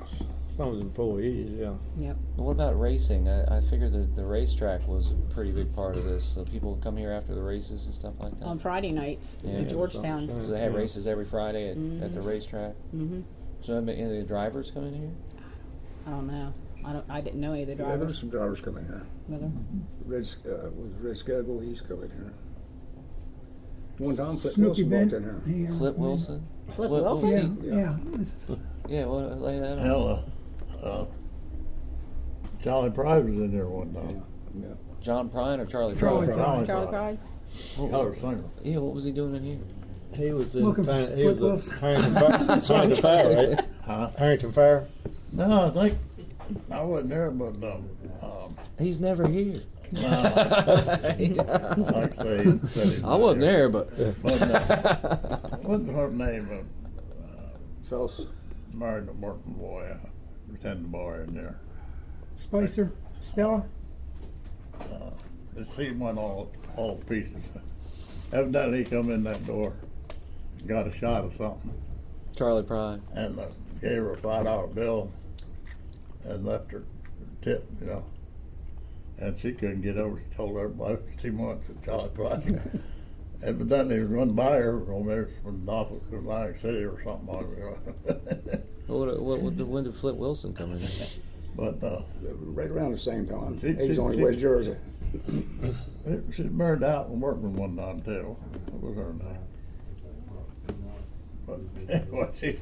Some of his employees, yeah. yep. Well, what about racing? I figured that the racetrack was a pretty big part of this. So people would come here after the races and stuff like that? On Friday nights Yeah, in Georgetown. something. So they have races every Friday at the racetrack? Mm-hmm. So any of the drivers come in here? I don't know. I didn't know any of the Yeah, there was drivers. some drivers coming here. Was there? Red Skaggle, he's coming here. One time, Flip Snooky Wilson walked Ben. in here. Yeah. Flip Wilson? Flip What was Wilson? he? Yeah. This is- Yeah, well, lay that on. Hell, Charlie Pride was in there one time. Yeah. John Prine or Charlie Charlie Prine? Prine. Charlie Pride? Y'all singer. Yeah, what was he doing in here? He was in Looking for he was Split at Harrington Fair, right? Huh? Harrington Fair. No, I think I wasn't there, but He's never here. like I say, he said he's I not wasn't here. there, but What's her name? Fellas, Married a working boy, pretend boy in there. Spicer, Stella. She went all pieces. Evidently, he come in that door, got a shot of something, Charlie Prine. and gave her a $5 bill, and left her tip, And she couldn't get over. She told everybody she wants a Charlie Pride. Evidently, he was run by her over there from Norfolk to Atlantic City or something. When did Flip Wilson come in? But right around the same time. She- He's she- on his she- way to Jersey. she burned out and worked with one time too. What was her name? But anyway,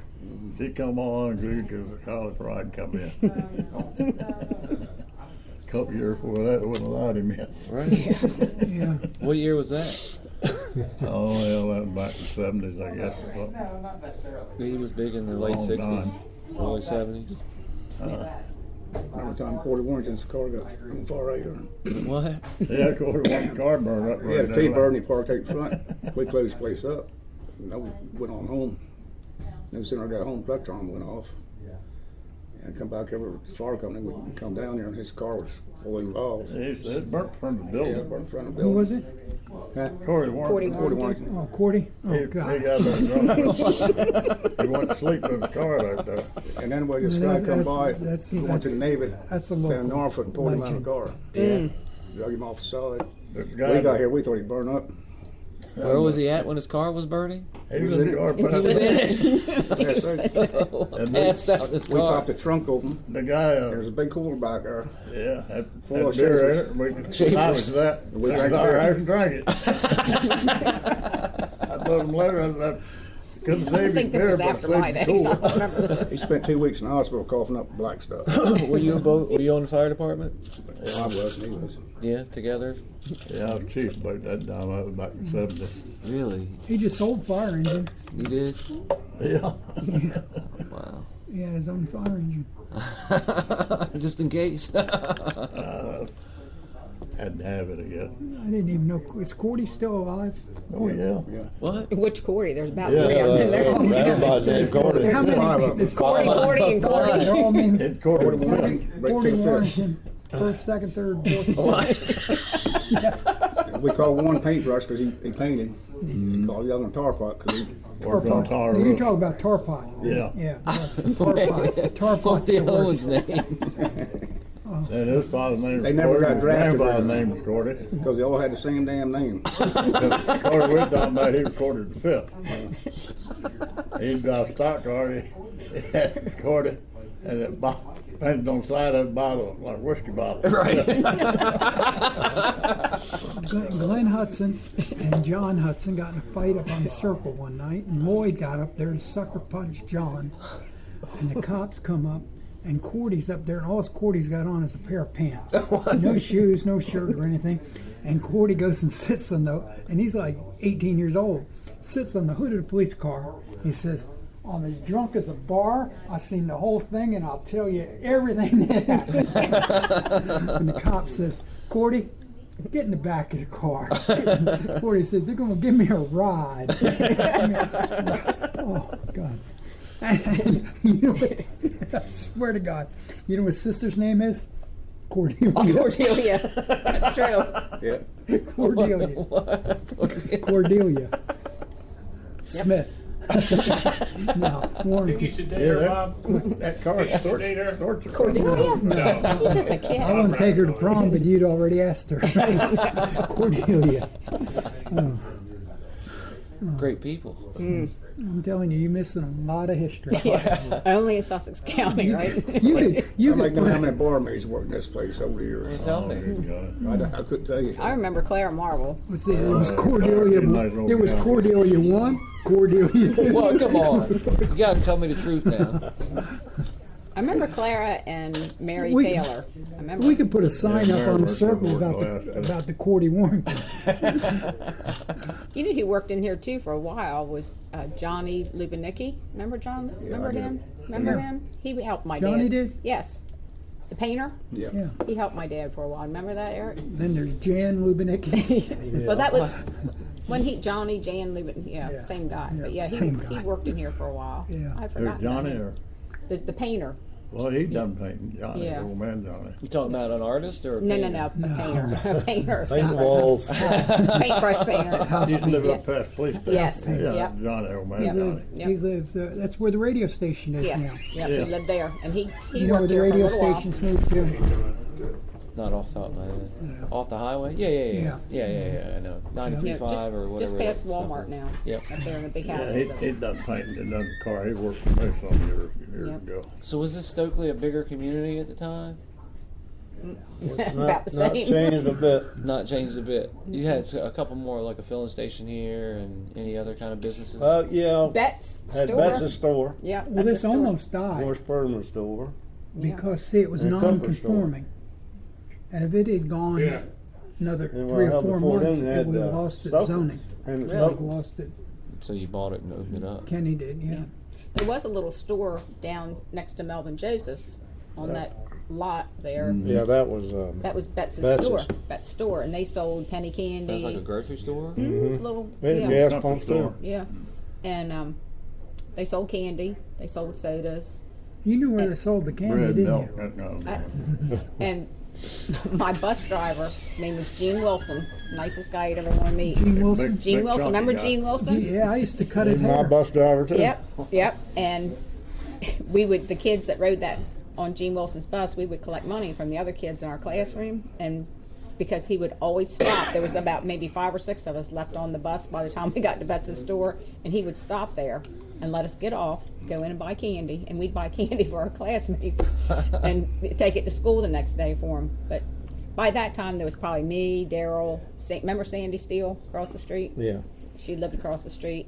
she come on because the Charlie Pride come in. Couple years before that, it wouldn't allowed him in. Right. Yeah. What year was that? Oh, hell, that was back in the 70s, I guess. Or something. He was big in the late Long 60s, time. early 70s. Every time Corey Warrington's car got on fire right here. What? Yeah, of course, one car burned up He right had a there. T-bird and he parked out in front. We closed the place up. And I went on home. Then as soon as I got home, Plectron went off. And come back over, the fire company would come down there and his car was full involved. It burnt from the Yeah, building. it burned in front of the Who building. was it? Huh? Corey Corey Warren. Corey Warrington. Oh, Cordy. He Oh, got God. there drunk. He went to sleep in the car out there. And then when this guy That's- come by, that's- going to that's- the Navy, that's a down in local Norfolk and pulled him out of the legend. car. Yeah. Drug him off the side. This When guy we got here, we thought he'd burn up. Where was he at when his car was burning? He was in the car. He was in it. Yes, sir. And Passed out in his We car. popped the trunk open. The guy, There's a big cooler back there. yeah, had Full of beer in Schaefer's. it. We Schaefer's. noticed that. We drank I beer. drank it. I told him later, Couldn't I save think you this was there, after but my saved days. you I cool. don't remember He this. spent 2 weeks in the hospital coughing up black stuff. Were you both? Were you on the fire department? Well, I was, and he was. Yeah, together. Yeah, I was chief about that time. I was back in the 70s. Really? He just sold fire engine. You did? Yeah. Wow. He had his own fire engine. Just in case. Had to have it, I guess. I didn't even know. Is Cordy still alive? Oh, yeah. What? Which Cordy? There's about Yeah, 3 of them in there. Everybody named Gordon. How Five many? of them. There's Cordy, Cordy, and Cordy. They're all named It quartered the Cordy fifth. Break Cordy to the fifth. Warrington. First, second, third, fourth. We called one paintbrush because he painted. We called the other one tar pot because he Worked on tar Now, you're roof. talking about tar pot. Yeah. Yeah. Tar pot. Tar What's pot's the the other word. one's name? And his father's name They was never Cordy. got His drafted grandfather's very name was Cordy. because they all had the same damn name. Cordy was talking about he recorded the fifth. He'd drive a stock car, he had recorded, and it painted on the side of the bottle, like a whiskey bottle. Right. Glenn Hudson and John Hudson got in a fight up on the circle one night, and Lloyd got up there and sucker punched John, and the cops come up, and Cordy's up there, and all Cordy's got on is a pair of pants, no shoes, no shirt or anything, and Cordy goes and sits on and he's like 18 years old, sits on the hood of the police car. He says, "I'm as drunk as a bar. I seen the whole thing, and I'll tell you everything that happened." And the cop says, "Cordy, get in the back of the car." Cordy says, "They're going to give me a ride." Oh, God. And you know what, I swear to God, you know what his sister's name is? Cordelia. Cordelia. That's true. Yeah. Cordelia. Cordelia. Smith. No, Think Warren. you should date Yeah, her, Bob? that car Think I should date her? torture. Cordelia? No. She's just a kid. I want to take her to prom, but you'd already asked her. Cordelia. Great people. I'm telling you, you're missing a lot of history. Yeah. Only in Sussex County, right? You I'd like could to know how many barmaids worked in this place over the years. Tell me. I couldn't tell you. I remember Claire Marvel. let's see, there was Cordelia. There was Cordelia 1, Cordelia 2. Well, come on. You gotta tell me the truth now. I remember Clara and Mary We- Taylor. I remember. We could put a sign up on the Mary circle worked about the last the Cordy Warringtons. You know who worked in here too for a while was Johnny Lubanicki. Remember John? Remember I do. him? Remember Yeah. him? He helped my Johnny dad. did? Yes. The painter. Yeah. Yeah. He helped my dad for a while. Remember that, Eric? Then there's Jan Lubanicki. Well, that was when Jan Lubin. Yeah, Yeah. same guy. Yeah, But yeah, same he guy. worked in here for a while. Yeah. I Who's forgot. Johnny or? The painter. Well, he done painting, Johnny, Yeah. old man Johnny. You talking about an artist or a No, painter? a painter. A painter. Paint the walls. Paintbrush painter. He used to live up past the police station. Yes, Yeah, yep. Johnny, old man Yep. Johnny. Yep. He lived. That's where the radio station is Yes. now. Yep. Yeah. He lived there, and he You know where worked the there for a radio little while. station's moved to? Not off the top of my head. Off the highway? Yeah. I know. 93.5 or whatever. Just past that Walmart stuff is. now. Yep. Up there in the big Yeah, house. he done painting, he done the car. He worked for me some years Yep. ago. So was this Stockley a bigger community at the time? About the Not same. changed a bit. Not changed a bit. You had a couple more, like a filling station here and any other kind of businesses? Yeah. Betts Had store. Betts' store. Yeah. Well, that's a this store. almost died Morris Perlman store. because see, it was And a comfort store. non-conforming, and if it had gone Yeah. another And 3 or hell, 4 before months, then, it had, would have lost its Stockley's. zoning. And Really? It would have Stockley's. lost it. So you bought it and opened it up. Kenny did, yeah. There was a little store down next to Melvin Joseph's on that lot there. Yeah, that was. That was Betts' Betts's. store. Betts' store, and they sold penny candy. That's like a grocery store? It's a little, They had yeah, gas pump store. yeah. And they sold candy. They sold sodas. You knew where they sold the candy, Bread, didn't milk, you? no. And my bus driver, his name was Gene Wilson, nicest guy you'd ever want to meet. Gene Wilson. Gene Wilson, remember Gene Wilson? Yeah, I used to cut his He's my hair. bus driver too. Yep. And the kids that rode that on Gene Wilson's bus, we would collect money from the other kids in our classroom, and because he would always stop, there was about maybe 5 or 6 of us left on the bus by the time we got to Betts' store, and he would stop there and let us get off, go in and buy candy, and we'd buy candy for our classmates and take it to school the next day for them. But by that time, there was probably me, Daryl, remember Sandy Steele across the street? Yeah. She lived across the street.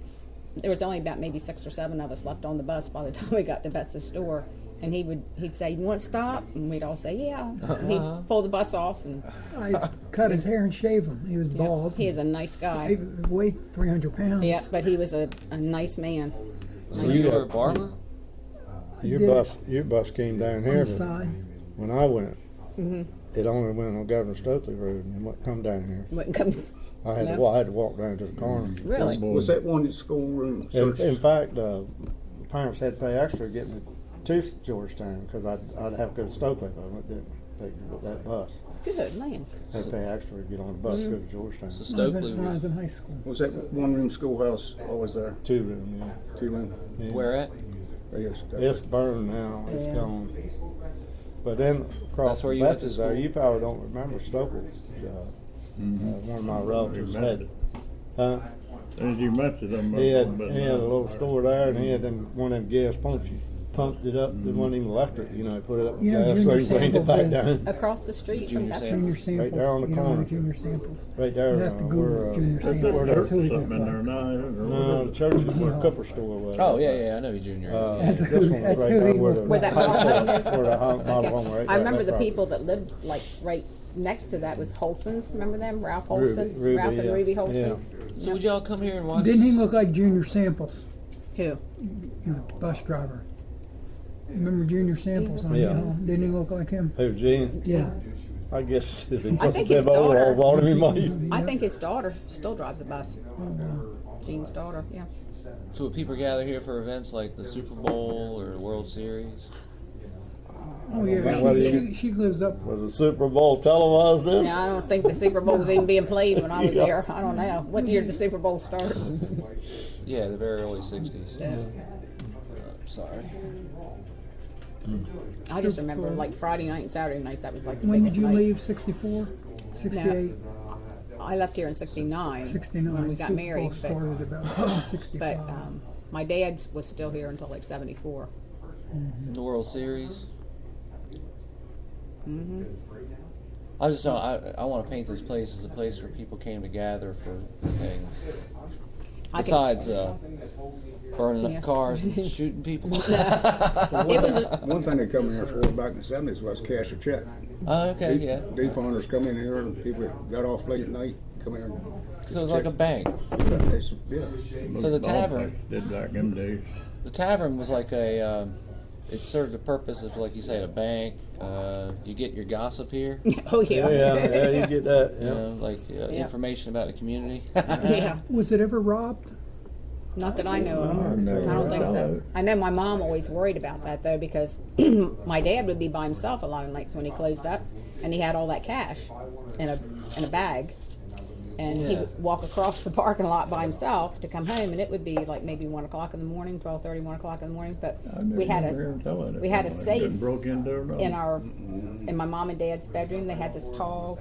there was only about maybe 6 or 7 of us left on the bus by the time we got to Bets's store. And he'd say, "You want to stop?" And we'd all say, "Yeah." And he'd pull the bus off, and I used to cut his hair and shave him. He was bald. he is a nice He guy. weighed 300 pounds. Yeah, but he was a nice man. So you were a barber? Your did. bus came down On here. the But side. when I went, Mm-hmm. it only went on Governor Stockley Road and it wouldn't come down here. Wouldn't come. I had No. I had to walk down to the corner. Really? Was that one schoolroom In search? fact, the parents had to pay extra to get me to Georgetown because I'd have to go to Stockley if I went to take that bus. Good lands. Had to pay extra to get on the bus to go to Georgetown. So When I was Stockley, in, when I was in high school. Was that one room schoolhouse always there? 2-room, yeah. 2 room? Yeah. where at? Right here, Stockley. It's burned now. It's Yeah. gone. But then across That's where from you went to Betsy's there, school? you probably don't remember Stokely's. One of my relatives You met had. it. Huh? As you mentioned them. He had a little store there, and he had one of them gas pumps. You pumped it up. It wasn't even electric. You know, put it up with You know, gas, so Junior you cleaned it Samples back is- down. Across the street from Junior Bets's. Junior samples. there on the you know, corner. Junior samples. Right You there, have to Google where Junior There's samples. a That's who he something in could there now. isn't there? no, the church is where the cooper store was. Oh yeah, I know you, Junior. That's This who- one was that's right who there he where was. the Where that house model home is, is? where the model Okay. home right I there, remember that the property. people that lived like right next to that was Holson's. Remember them? Ralph Ruby- Holson, Ruby, Ralph and yeah. Ruby Holson. Yeah. So would y'all come here and watch? Didn't he look like Junior Samples? Who? You know, bus driver. Remember Junior Samples on Yeah. the home? Didn't he look like him? Who, Gene? Yeah. I guess if he I must think have his been overalls daughter- on him, he might. I think his daughter still drives a bus. Jean's daughter. Yeah. So would people gather here for events like the Super Bowl or the World Series? Oh yeah. What do She lives up. Was the Super Bowl televised then? Yeah, I don't think the Super Bowl was even being played when I was Yeah. here. I don't know. What year did the Super Bowl start? Yeah, the very early '60s. Yeah. Sorry. I just remember like Friday night and Saturday nights. That was like the When biggest did you night. leave? 64? 68? I left here in '69 69. when we got Super married. Bowl But, started about 65. but my dad was still here until like '74. The World Series. I just don't. I want to paint this place as a place where people came to gather for things. I can- Besides burning Yeah. up cars and shooting people. It was a, One thing they come in here for back in the 70s was cash or check. Oh, okay, yeah. Day pawners come in here and people that got off late at night come in. So it was like a bank. Yeah. So the Tavern, Did back in the days. the Tavern was like a. It served the purpose of, like you say, a bank. You get your gossip here. oh yeah. Yeah, you get that. You Yeah. know, like information about the community. Yeah. Was it ever robbed? Not that I know of. I never I don't think so. heard. I know my mom always worried about that though, because my dad would be by himself a lot of nights when he closed up, and he had all that cash in a bag, and he Yeah. would walk across the parking lot by himself to come home, and it would be like maybe 1 o'clock in the morning, 12:30, 1 o'clock in the morning. But I never we had heard him a telling it. we had a When it safe been broke into or nothing. in my mom and dad's bedroom. They had this tall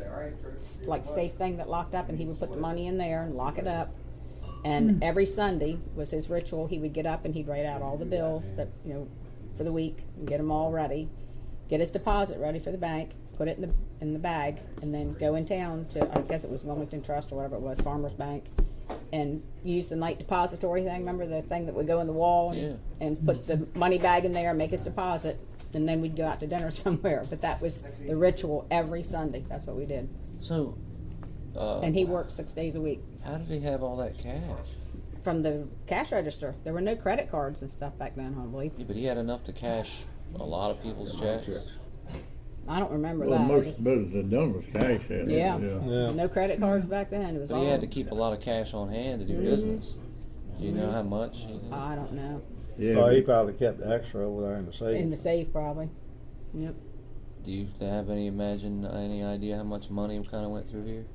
like safe thing that locked up, and he would put the money in there and lock it up. And every Sunday was his ritual. He would get up and he'd write out all the bills that, you know, for the week and get them all ready, get his deposit ready for the bank, put it in the bag, and then go in town to, I guess it was Wilmington Trust or whatever it was, Farmers Bank, and use the night depository thing. Remember the thing that would go in the wall and, Yeah. and put the money bag in there and make his deposit, and then we'd go out to dinner somewhere. But that was the ritual every Sunday. That's what we did. So, And he worked 6 days a week. how did he have all that cash? From the cash register. There were no credit cards and stuff back then, I don't believe. Yeah, but he had enough to cash a lot of people's checks. I don't remember Well, that. I most just- business had done was cash in it. Yeah. Yeah. No credit cards back then. It was But all. he had to keep a lot of cash on hand to do business. Do you know how much? He did? I don't know. Yeah. Oh, he probably kept the extra over there in the safe. In the safe, probably. Yep. Do you have any idea how much money kind of went through here?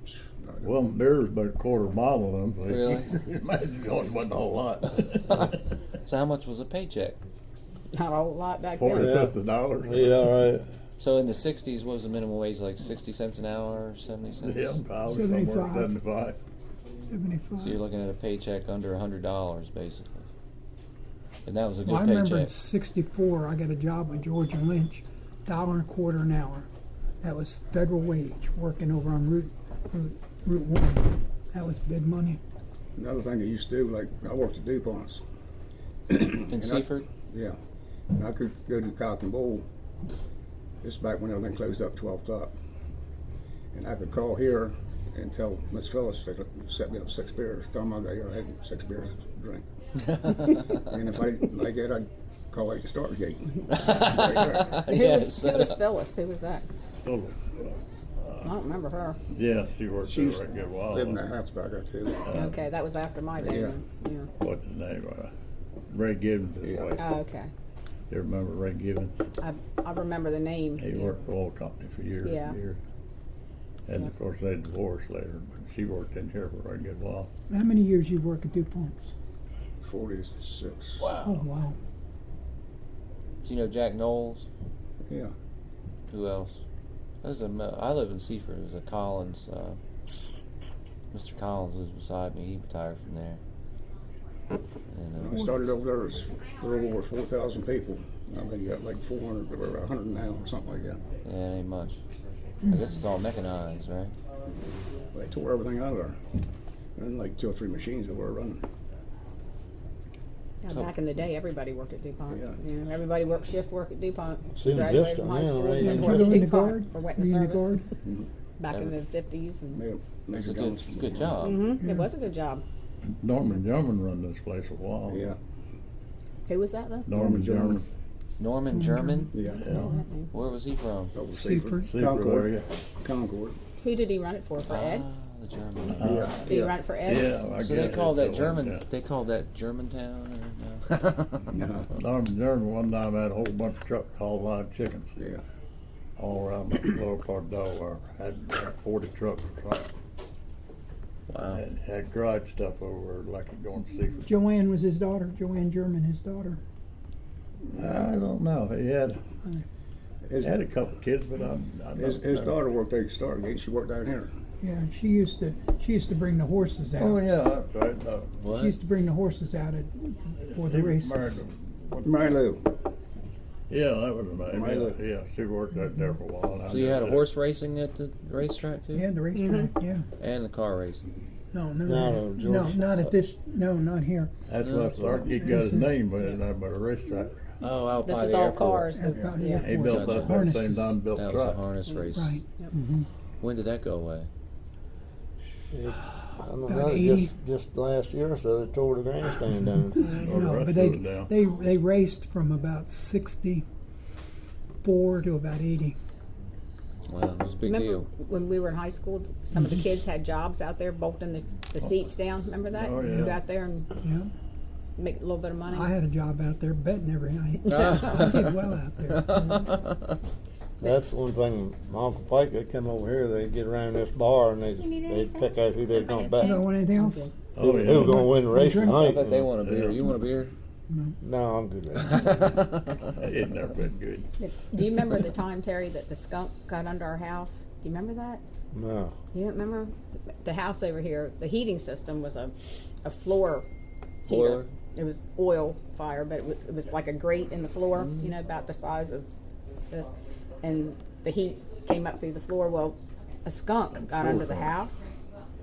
Well, there's about a quarter mile of them. So Really? Imagine it wasn't a whole lot. So how much was a paycheck? Not a whole lot back $40, then. $50. Yeah, right. So in the '60s, what was the minimum wage? Like 60 cents an hour, 70 cents? Yeah, probably somewhere 75. 75. 75. So you're looking at a paycheck under $100, basically. And that was a good Well, I remember in paycheck. '64, I got a job with George and Lynch, $1.25 an hour. That was federal wage, working over on Route 1. That was big money. Another thing they used to do, like I worked at DuPont's. In I- Seaford? Yeah. And I could go to Cock and Bull. This is back when everything closed up 12 o'clock. And I could call here and tell Miss Phyllis to set me up 6 beers. Tell them I got here, I had 6 beers to drink. And if I didn't like it, I'd call at the starter gate. Right there. Who was Phyllis? Who was that? Oh, I don't remember her. yeah, she worked She there for a good while. lived in that house back there too. Okay, that was after my day. Yeah. Yeah. What's his name? Ray Gibbons' Yeah. wife. Oh, okay. You remember Ray Gibbons? I remember the name. He yeah. worked for the oil company for years Yeah. and years. And of course they divorced later, but she worked in here for a good while. How many years you work at DuPont's? 46. Oh, wow. Do you know Jack Knowles? Yeah. Who else? I live in Seaford. There's a Collins. Mr. Collins lives beside me. He retired from there. And, When I started over there, there were over 4,000 people. I think you got like 400 or 100 now or something like that. yeah, it ain't much. I guess it's all mechanized, right? They tore everything out of there. And like 2 or 3 machines that were running. Yeah, back in the day, everybody worked at DuPont. Yeah. You know, everybody worked shift work at DuPont. Seems Graduated distant from high now, school, right? and Did you worked go at in the DuPont guard? or went Were in you the in the service guard? back in the 50s. And Made It's a a good, it's a good job. It was a good job. Norman German run this place a while. Yeah. Who was that though? Norman German. Norman German? Yeah. I don't know that name. Where was he from? Over Seaford. Seaford Concord. area. Concord. Who did he run it for Ed? The German. Yeah. Did he run it for Ed? Yeah, I So guess they call that it's German. like that. They call that Germantown, or no? Norman German one time had a whole bunch of trucks hauled live chickens Yeah. all around the lower part of Delaware. Had like 40 trucks or something. Wow. And had garage stuff over like it going to Seaford. Joanne was his daughter. Joanne German, his daughter. I don't know. He had His, a couple kids, but I his don't know. daughter worked at the starter gate. She worked down here. Yeah, she used to bring the horses out. Oh yeah, that's right. She What? used to bring the horses out for the He was married races. to- Mary Lou. Yeah, that was her name. Milo. Yeah, she worked out there for a while. and I So you had a just- horse racing at the racetrack too? Yeah, the racetrack. Yeah. And the car racing. No, no, No, no, George. not at this. No, not here. That's what Stark got his name, but it's not but a racetrack. Oh, out This by is the all airport. cars. At about the Yeah. He airport. built up that Harnesses. same time built That was truck. a harness race. Right. When did that go away? I don't About know. 80. Just last year or so, they tore the grandstand down. Or the No, rest but of it down. they raced from about 64 to about 80. Wow, it was a big Remember deal. when we were in high school, some of the kids had jobs out there bolting the seats down. Remember that? Oh, yeah. You got there and Yeah, make a little bit of money. I had a job out there betting every night. I did well out there. That's one thing. My Uncle Pike, they'd come over here, they'd get around this bar and they'd pick out who they're going to bet. You don't want anything else? Oh, Who's going to win the race Drink. I tonight? bet they want a beer. You want a beer? No, I'm good. It's never been good. Do you remember the time, Terry, that the skunk got under our house? Do you remember that? No. You don't remember? The house over here, the heating system was a floor heater. Boiler? It was oil fire, but it was like a grate in the floor, you know, about the size of this. And the heat came up through the floor. Well, a skunk got under the house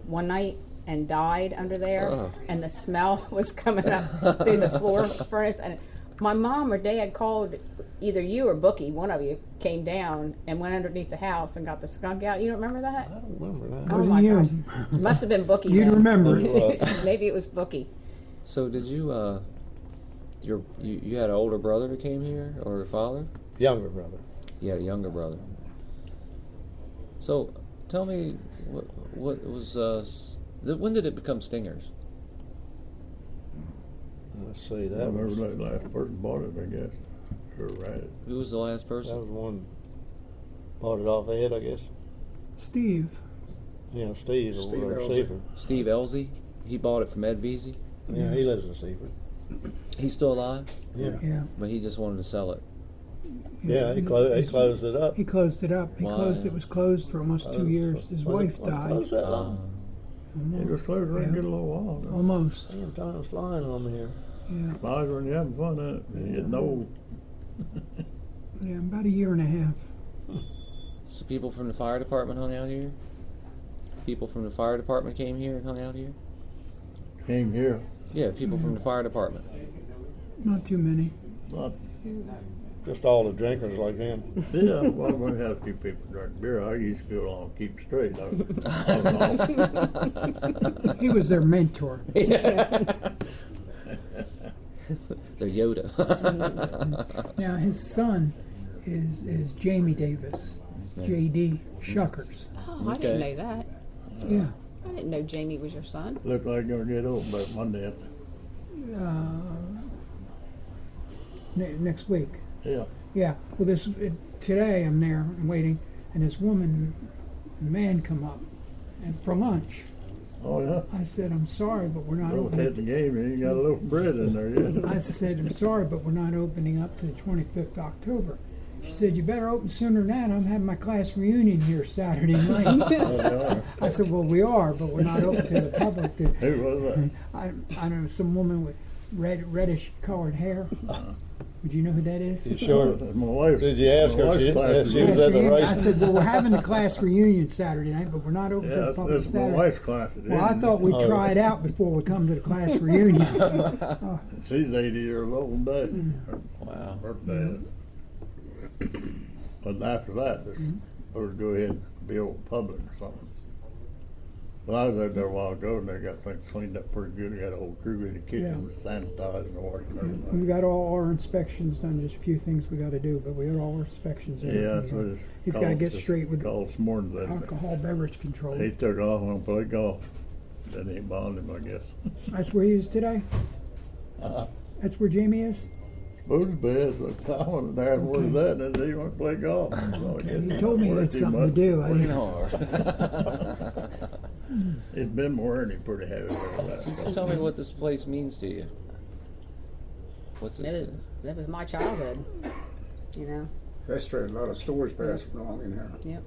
one night and died under there, Oh. and the smell was coming up through the floor furnace. And my mom or dad called, either you or Bookie, one of you, came down and went underneath the house and got the skunk out. You don't remember that? I don't remember that. Oh Wasn't my you. gosh, it must have been Bookie. You'd then. remember it. It was. Maybe it was Bookie. So did you you had an older brother that came here, or a father? Younger brother. You had a younger brother. So tell me what was when did it become Stingers? Let's see, I that remember was, that last person bought it, I guess. Sure, right. Who was the last that person? was the one bought it off Ed, I guess. Steve. Yeah, Steve Steve over at Elsie. Seaford. Steve Elsie. He bought it from Ed Veazey. Yeah, he lives in Seaford. He's still alive, Yeah. Yeah. but he just wanted to sell it. Yeah, he closed it up. He closed it up. He Why? closed. It was closed for almost 2 years. His wife died. Closed that long? It was closed around Yeah. a little while. Though. Almost. Damn, time's flying on me here. Yeah. Might when you're having fun, you're getting old. Yeah. About a year and a half. So people from the fire department hung out here. People from the fire department came here and hung out here. came here. Yeah, people from the fire department. Not too many. Not, Just all the drinkers like him. yeah, well, we had a few people drink beer. I used to go along and keep straight. I was He was their mentor. They're Yoda. Now his son is Jamie Davis, JD Shuckers. Oh, I didn't know that. Yeah. I didn't know Jamie was your son. looked like gonna get old about Monday. Next week. Yeah. Yeah. Well, today I'm there. I'm waiting, and this man come up, and for lunch. Oh yeah. I said, I'm sorry, but we're not Don't hit opening. the game. You ain't got a loaf of bread in there yet. I said, I'm sorry, but we're not opening up to the 25th of October. She said, you better open sooner than that. I'm having my class reunion here Saturday night. Oh, they are. I said, well, we are, but we're not open to the public. Who was that? I don't know, some woman with reddish colored hair. Would you know who that is? You sure? That's my wife. Did you ask My her wife's if class she was Class at the reunion. I race? said, well, we're having the class reunion Saturday night, but we're not open to Yeah, the public that's my Saturday. wife's class. It Well, I is. thought we'd Oh. try it out before we come to the class reunion. She's 80 years old today. Her Wow. birthday. But after that, or go ahead and be open public or something. Well, I was out there a while ago, and they got things cleaned up pretty good. They got a whole crew in the kitchen, sanitized and washed and everything. We've got all our inspections done, just a few things we got to do, but we got all our inspections in. Yeah, that's what it's He's got to called. get Just straight with called this morning. That alcohol beverage control. he took off and played golf. Then he bonded him, I guess. That's where he is today? That's where Jamie is? Supposed to be. So I went there and what is that? And then he went to play golf. So I guess He told me he worked had too something to much. do. I Working didn't, hard. It's been wearing him pretty heavy. Just tell me what this place means to you. What's it? That was my childhood. You know. That's true. A lot of stores passed along in here. Yep.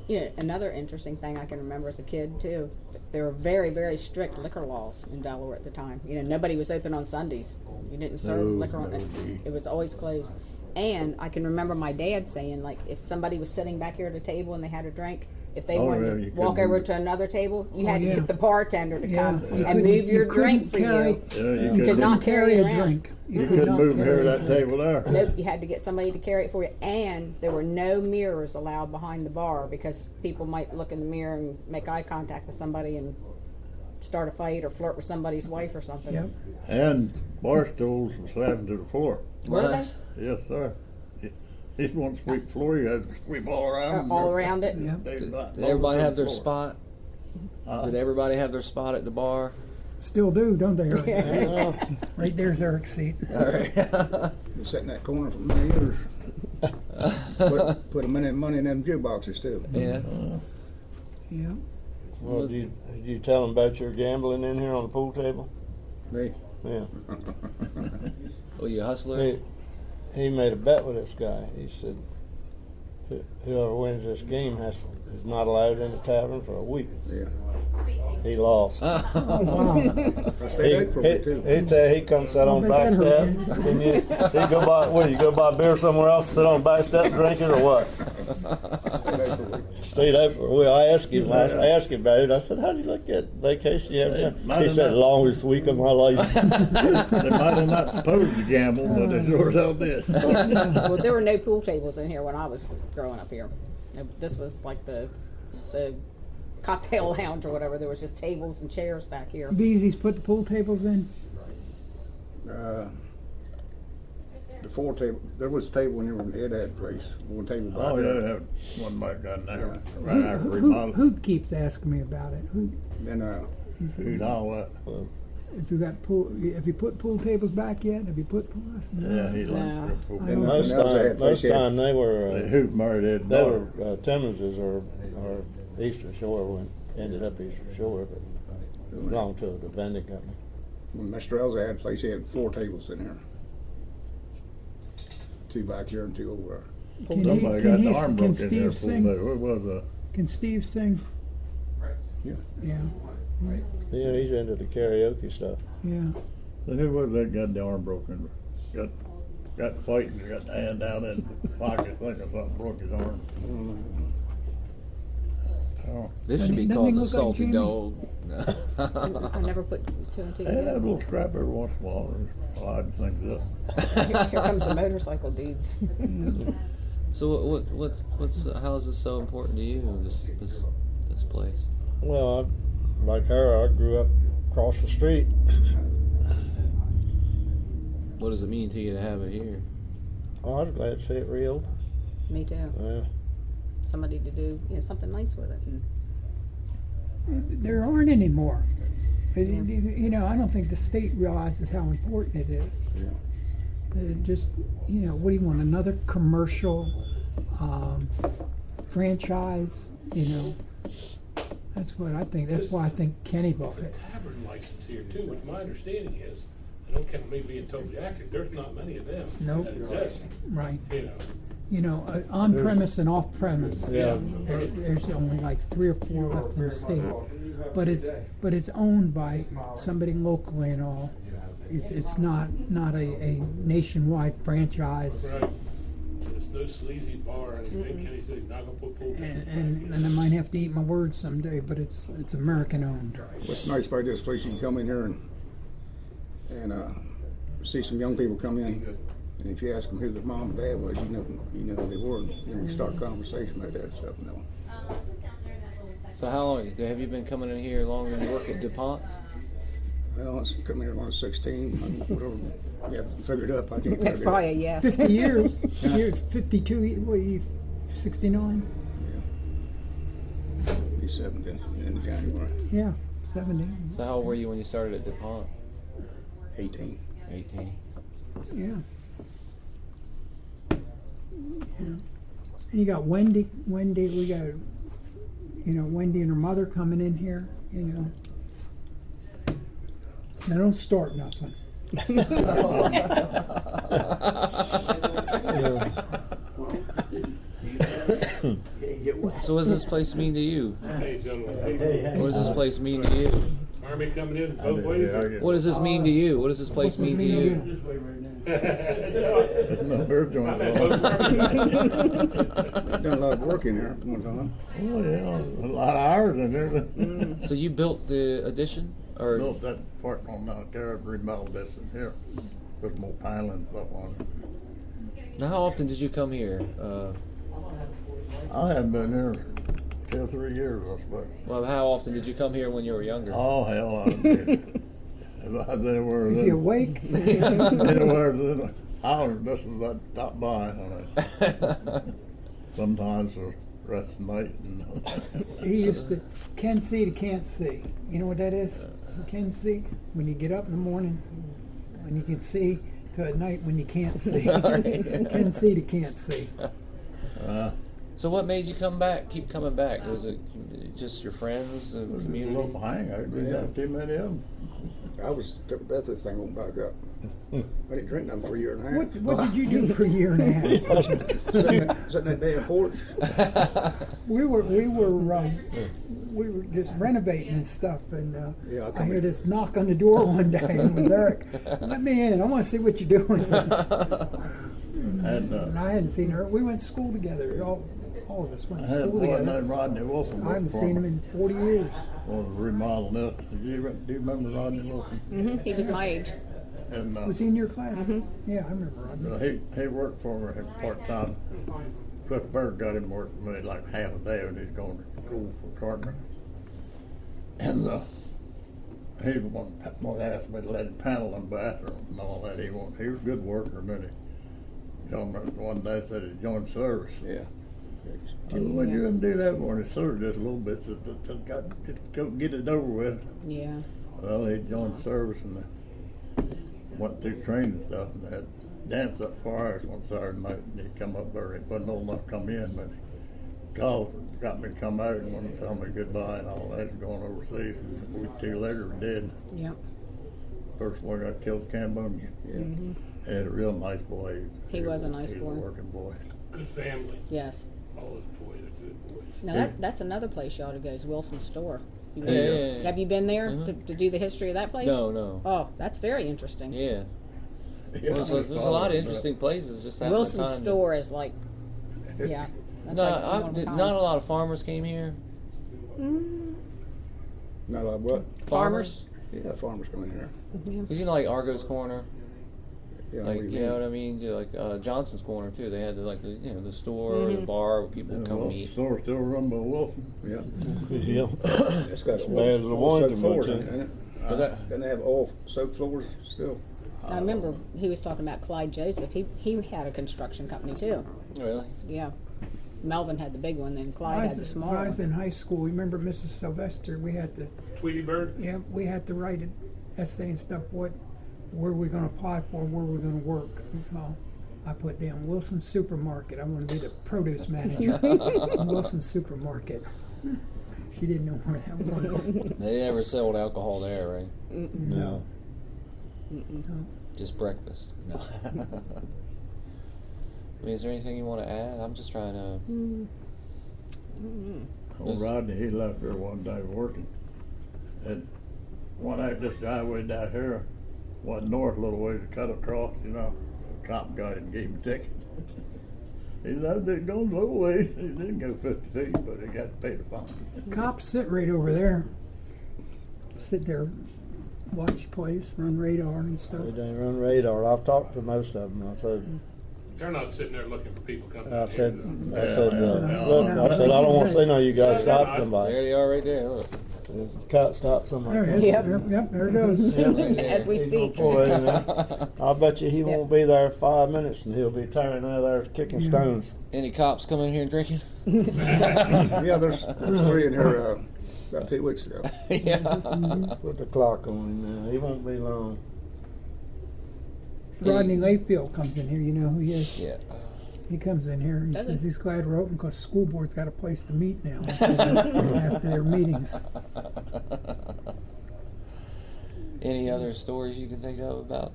Yeah, another interesting thing I can remember as a kid too. There were very, very strict liquor laws in Delaware at the time. You know, nobody was open on Sundays. You didn't serve No, liquor on no, it. gee. It was always closed. And I can remember my dad saying, like, if somebody was sitting back here at a table and they had a drink, if they Oh, wanted yeah, to you walk couldn't over move to another table, you Oh, had yeah. to get the bartender to Yeah. come You and couldn't- move your you drink couldn't for carry- you. Yeah, You couldn't could not move- carry it a around. drink. You could couldn't not move carry here a that drink. table there. Nope, you had to get somebody to carry it for you, and there were no mirrors allowed behind the bar because people might look in the mirror and make eye contact with somebody and start a fight or flirt with somebody's wife or something. Yep. And bar stools were slapping to the floor. Were they? Yes, sir. He wants to sweep the floor, you had to sweep all around. All around it? Yep. Did everybody have their spot? Uh, Did everybody have their spot at the bar? Still do, don't they? Eric? Right there's Eric's seat. All right. They sat in that corner for many years. Put a minute money in them jukeboxes too. Yeah. Yeah. Well, did you tell them about your gambling in here on the pool table? Me. Yeah. Oh, you a hustler? He made a bet with this guy. He said, whoever wins this game is not allowed in the tavern for a week. Yeah. He lost. Oh, wow. I stayed out for a bit too. He comes sit on bet back that hurt step. And he go buy, what, you go buy beer somewhere else, sit on back step, drink it, or what? Stayed out for a week. Stayed out for a week. I asked him about it. I said, how do you look at vacation you have? He said, longest week of my life. They might have not supposed to gamble, but they sure as hell did. Well, there were no pool tables in here when I was growing up here. This was like the cocktail lounge or whatever. There was just tables and chairs back here. Beezy's put the pool tables in. The four table. There was a table in here when Ed had place. One table back Oh, there. yeah, that one might got there, Yeah. right after remodel. Who keeps asking me about it? Who? Then He said, Who's all that? if you got pool, have you put pool tables back yet? Have you put pool? I said, no. Yeah, he No. likes to And Most nothing else I had time, most place time they were Who married Ed they Daughter? were Timmonses or Eastern Shore when ended up Eastern Shore, but belonged to the vending company. when Mr. Elza had place, he had four tables in here. Two back here and two over there. Can Somebody he- got can the he- arm can broke in Steve there. sing? What was Can Steve sing? Yeah. Yeah. Yeah, he's into the karaoke stuff. Yeah. who was that got the arm broken? Got fighting, got the hand down in the pocket, think of something, broke his arm. Oh. This Doesn't should be he called the look like salty Jamie? dog. I never put two and two They had a together. little scrap every once in a while and lighten things up. Here comes the motorcycle dudes. So what's how is this so important to you? This place. Well, like her, I grew up across the street. What does it mean to you to have it here? Oh, I was glad to see it real. Me too. Yeah. Somebody to do something nice with it. And There aren't any more. You know, I don't think the state realizes how important it is. Just, you know, what do you want? Another commercial franchise? You know, that's what I think. That's why I think Kenny It's bought a it. tavern license here too, which my understanding is, I don't count me being totally accurate, there's not many of them Nope. that exist, Right. you know. You know, on premise and off premise. Yeah. There's only like 3 or 4 left in the state, but it's owned by somebody locally and all. It's not a nationwide franchise. Right. There's no sleazy bar or anything, Kenny said he's not gonna put pool. And I might have to eat my words someday, but it's American owned. What's nice about this place, you can come in here and see some young people come in, and if you ask them who their mom and dad was, you know who they were, and then we start a conversation about that stuff. You know. So how long have you been coming in here longer than you work at DuPont? Well, it's coming here when I was 16, whatever. Yeah, figure it up. I can't that's figure probably it a yes. 50 years. You're 52. What are you? 69? out. Be 70 in January. Yeah, 70. So how old were you when you started at DuPont? 18. 18. Yeah. And you got Wendy. We got, Wendy and her mother coming in here. Now don't start nothing. So what does this place mean to you? Hey, gentlemen, What does this place mean to you? Army coming in both ways. What does this mean to you? What does this place mean to you? There's no beer joint. Done a lot of work in here at one time. Oh, yeah, a lot of hours in there. So you built the addition, or Built that part on Mount Garrett, remodeled this in here. Put more piling and stuff on it. now how often did you come here? I haven't been here 2 or 3 years, I suppose. Well, how often did you come here when you were younger? Oh, hell, I did. If I anywhere Is he awake? anywhere in the holler, this is I stop by on it. Sometimes the rest of the night. He used to can see to can't see. You know what that is? Can see when you get up in the morning, when you can see, to at night when you can't see. Can see to can't see. So what made you come back? Keep coming back? Was it just your friends and A community? little hangout. We got too many of them. That's the thing won't back up. I didn't drink nothing for a year and a half. What did you do for a year and a half? Sitting on that damn porch. We were just renovating and stuff, and Yeah, I I come hear in. this knock on the door one day, and it was Eric. Let me in. I want to see what you're doing. And And I hadn't seen her. We went to school together. All of us went I to had a school boy together. named Rodney Wilson. I haven't seen him in 40 years. Was remodeling this. Do you remember Rodney Wilson? He was my age. And Was he in your class? Yeah, I remember Rodney. he worked for me part time. Cliff Berg got him working for me like half a day when he's going to school for carpenter. And he one asked me to let him panel in the bathroom and all that. He was a good worker, but he told me one day said he joined service. Yeah. Well, you didn't do that for him. He served just a little bit. So just go get it over with. Yeah. Well, he joined service and went through training and stuff, and they had dance up fires one Saturday night, and he come up there. He wasn't old enough to come in, but he called, got me to come out and wanted to tell me goodbye and all that, going overseas. And we 2 later were dead. Yep. First one got killed in Cambodia. Yeah. He had a real nice boy. He was a nice he boy. was a working boy. Good family, Yes. all those boys are good boys. Now that's another place you ought to go. Is Wilson's store. You Yeah, yeah, yeah. Have you been there Mhm. to do the history of that place? No. Oh, that's very interesting. Yeah. Yeah, Well, there's a lot of interesting places. Just having the Wilson's time to- store is like, yeah. That's No, like one of a kind. not a lot of farmers came here. Not like what? Farmers. Yeah, farmers come in here. Cause you know, like Argo's Corner, Yeah, like we you know what I mean. You know, like Johnson's Corner too. They had the store, the bar where people And come the meet. store still run by Wilson. Yeah. Yeah. It's got bad as the one soaked can floors look in it, at. ain't it? But that- Doesn't they have all soaked floors still? I remember he was talking about Clyde Joseph. He had a construction company too. Really? Yeah. Melvin had the big one, and When Clyde had the when small I was one. in high school, remember Mrs. Sylvester? We had to, Tweety Bird? we had to write an essay and stuff. Where we're going to apply for, where we're going to work. Well, I put down Wilson Supermarket. I want to be the produce manager. Wilson Supermarket. She didn't know where that was. They never sold alcohol there, right? No. Just breakfast. No. I mean, is there anything you want to add? I'm just trying to. Old Rodney, he left there one day working. And one night, this driveway down here went north a little ways, cut across, you know. The cop got him and gave him a ticket. He said, I didn't go a little ways. He didn't go 50 feet, but he got to pay the fine. Cops sit right over there. Sit there, watch plays, run radar and stuff. They don't run radar. I've talked to most of them. I said, They're not sitting there looking for people coming I in said, here. look, I said, I don't want to see no of you guys stop There somebody. they are, right there. Look. This cop stop somebody. There it is. Yep. Yep, there it goes. As we He's gonna speak. pull in there. I bet you he won't be there 5 minutes, and he'll be turning out there kicking stones. Any cops come in here and drinking? Yeah, there's 3 in here about 2 weeks ago. Yeah. Put the clock on him now. He won't be long. Rodney Layfield comes in here. You know who he is? Yeah. He comes in here. He Does says he? he's glad we're open because the school board's got a place to meet now after their meetings. Any other stories you can think of about?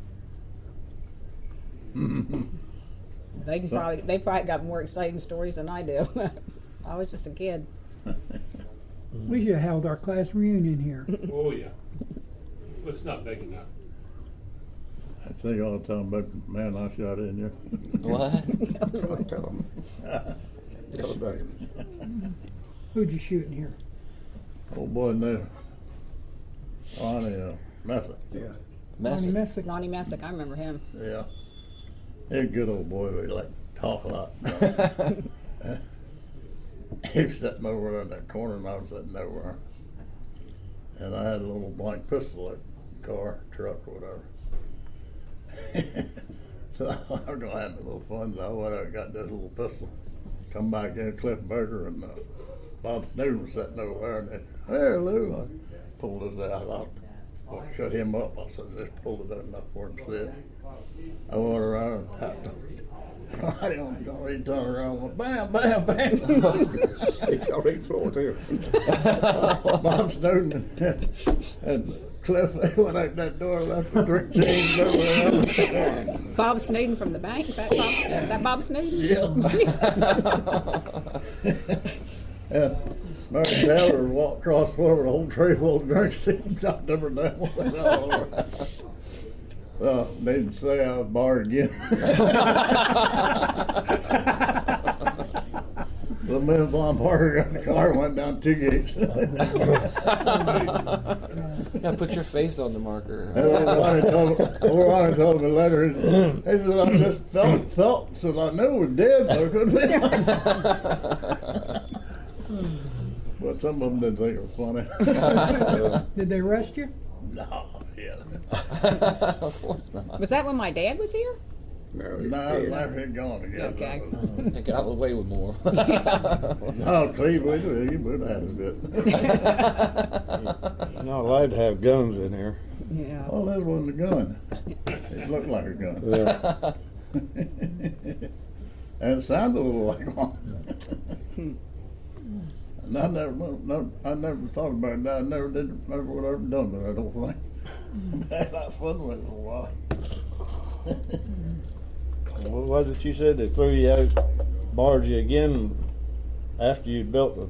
They probably got more exciting stories than I do. I was just a kid. We should have held our class reunion here. Oh, yeah. Well, it's not big enough. I think all the time about the man I shot in you. What? Tell them. Tell about him. Who'd you shoot in here? Old boy in there. Lonnie Messett. Yeah. Lonnie Message. Messick. Lonnie Messick, I remember him. Yeah. He's a good old boy, but he like to talk a lot. He was sitting over there in that corner and I was sitting over there. And I had a little blank pistol in the car, truck, or whatever. So I'm going to have a little fun. So I went out and got this little pistol. Come back in, Cliff Berger and Bob Snowden was sitting over there. And they, hey, Lou, I pulled it out. I shut him up. I said, just pulled it out enough for him to see it. I went around and tapped him. I didn't go. He turned around and went, bam, bam, bam. He fell right floor too. Bob Snowden and Cliff, they went out that door, left the drink change over. Bob Snowden from the bank. That Bob Snowden? And Mary Taylor walked across the floor with a whole tray full of drinks. She knocked them down. Well, needn't say I was barred again. The man Von Parker got in the car and went down 2 gates. Yeah, put your face on the marker. Old Ronnie told me later, he said, I just felt, said I knew we dead, but I couldn't be. But some of them didn't think it was funny. Did they arrest you? No, yeah. Was that when my dad was here? No, No, life had gone again. Okay. They got away with more. No, Cleve, he would have had a bit. You're not allowed to have guns in here. Yeah. Well, that wasn't a gun. It looked like a gun. Yeah. And it sounded a little like one. And I never thought about it. I never would have done it, I don't think. I had that fun with it for a while. What was it you said? They threw you out, barred you again after you built the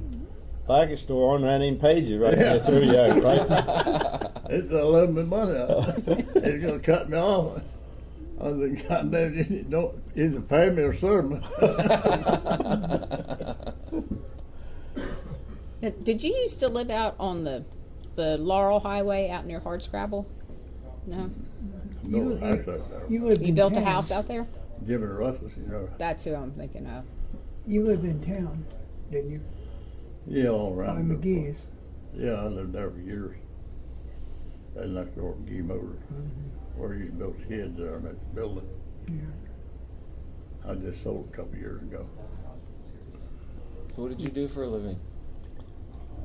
package store and hadn't even paid you, right? Yeah. They threw you out, right? It's left me money out. He's gonna cut me off. I said, God damn, you don't either pay me or serve me. Did you used to live out on the Laurel Highway out near Hardscrabble? No? No, house out there. You lived You in built a town. house out there? Jimmy Russell's, you know. That's who I'm thinking of. You lived in town, didn't you? Yeah, all By around. McGee's. Yeah, I lived there for years. Right next door to McGee Motors, where he built sheds there in that building. Yeah. I just sold a couple years ago. So what did you do for a living?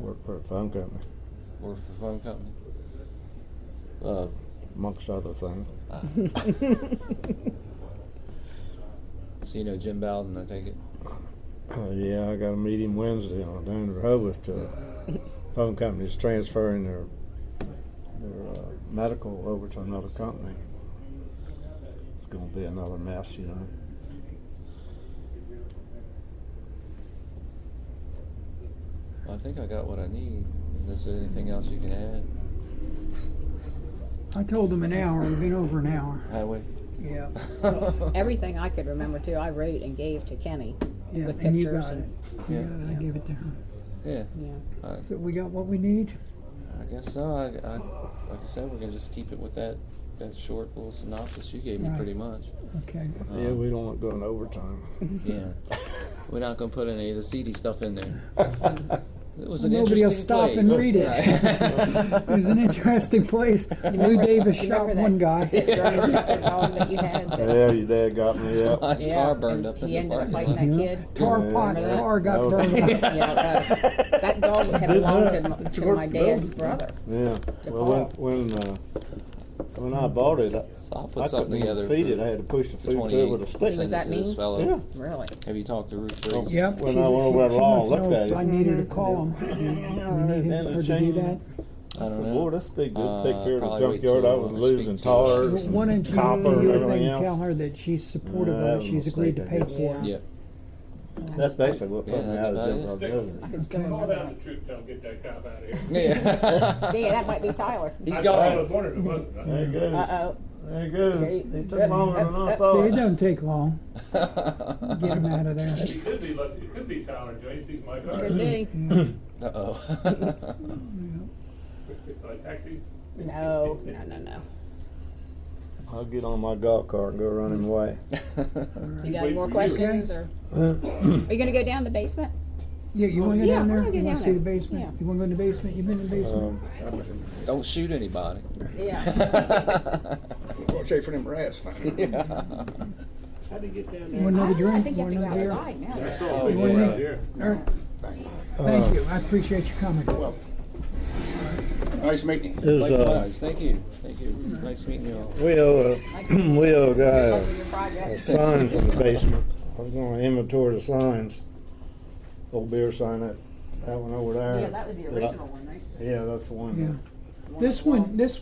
Worked for a phone company, Work for a phone company? amongst other things. So you know Jim Bowden, I take it? Yeah, I got a meeting Wednesday on down in Rehoboth to phone companies transferring their medical over to another company. It's going to be another mess, you know. Well, I think I got what I need. Is there anything else you can add? I told them an hour. We've been over an hour. Highway? Yeah. Everything I could remember too, I wrote and gave to Kenny Yeah, with and you pictures got it. and You Yeah. got it. I gave it to her. Yeah. yeah. So we got what we need? I guess so. I like I said, we're gonna just keep it with that short little synopsis you gave me, Right. pretty much. Okay. Yeah, we don't want going overtime. Yeah, we're not gonna put any of the seedy stuff in there. It was an Nobody will interesting stop place. and read it. Right. It was an interesting place. Lou Davis You shot remember that one guy. German Shepherd dog that you had? that- Yeah, your dad got me up. My car burned up in He the ended up parking fighting lot. that kid. Tar Yeah. Pot's Remember that? car got That was- burned up. Yeah, that dog had belonged to my dad's brother. Yeah. Well, Paul. when I bought it, So I'll I put something couldn't together. even feed for it. I had to push the the food through it with a 28th. stick. Send Was that it to this mean? fellow. Yeah. Really? Have you talked to Ruth Briggs? Yep. When she- I went over there she long, wants to looked know at if it. I need her to call him. We need And her the to do chain. that. I I don't said, know. boy, this big good. Take care of the Probably wait junkyard. till I was I losing speak to her. tires Why and don't copper you and do everything everything? else. Tell her that she's supportive That of it. was a She's agreed to pay mistake, I for it. Yeah. That's basically what put Yeah, me that's out of about the it. junkyard business. I could still Call remember down the troop, don't get that cop out of here. Yeah. Dang, that might be Tyler. He's I gone. was wondering if it wasn't. There it goes. Uh-oh. There it goes. Okay. It took longer than I See, it thought. doesn't take long. Get him out of there. It could be, it could be Tyler Joe. He sees my car. Could be. Uh-oh. Taxi. No. I'll get on my golf cart and go run him away. You got any Wait more for you. questions? Or are you going to go down the basement? Yeah, you want to go Yeah, down I there? wanna go You want down to see the there. basement? Yeah. You want to go in the basement? You've been in the basement? Don't shoot anybody. Yeah. Watch out for them rats. How'd he get down You want another I drink? think you have to go Want another beer? outside now. I saw Oh, a big yeah. one out here. All right. Thank you. I appreciate you coming. Well, nice meeting you. Likewise. Thank you. Thank you. Nice meeting you all. We owe we owe a Good guy luck with your a project. sign from the basement. I was going to inventory the signs. Old beer sign, that one over there. Yeah, that was the That I- original one, right? Yeah, that's the one. Yeah. This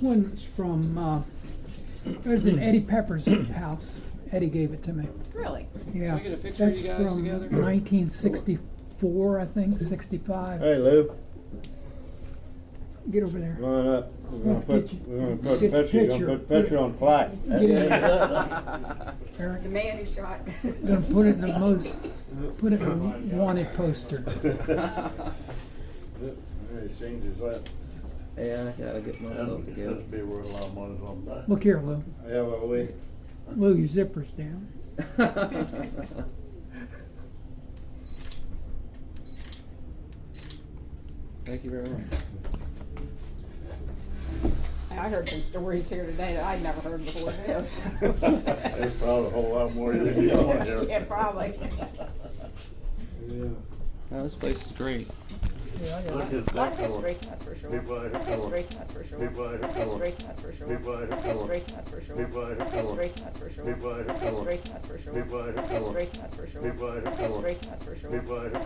one's from, it was in Eddie Pepper's house. Eddie gave it to me. Really? Yeah. we get a picture of That's you guys from together? 1964, I think, 65. Hey, Lou, Get over there. come on up. Let's get you- We're gonna put get the your picture. You're picture. gonna put the picture on the plaque. Get in Eric, The man who shot. gonna put it in the put it in a wanted poster. He changes that. Yeah, I gotta get myself together. That'd be worth a lot of money someday. Look here, Lou. Yeah, well, we. Lou, your zipper's down. Thank you very much. I heard some stories here today that I'd never heard before. There's probably a whole lot more than you want here. Yeah, probably. Yeah. No, this place is great. Look at A lot that of door. history, that's for sure. People out here History, door. that's for sure. People out here door. History, that's for sure. People out here door. History, that's for sure. People out here door. History, that's for sure. People out here door. History, that's for sure. People out here door. History, that's for sure. People out here door. History, that's for sure. People out here door.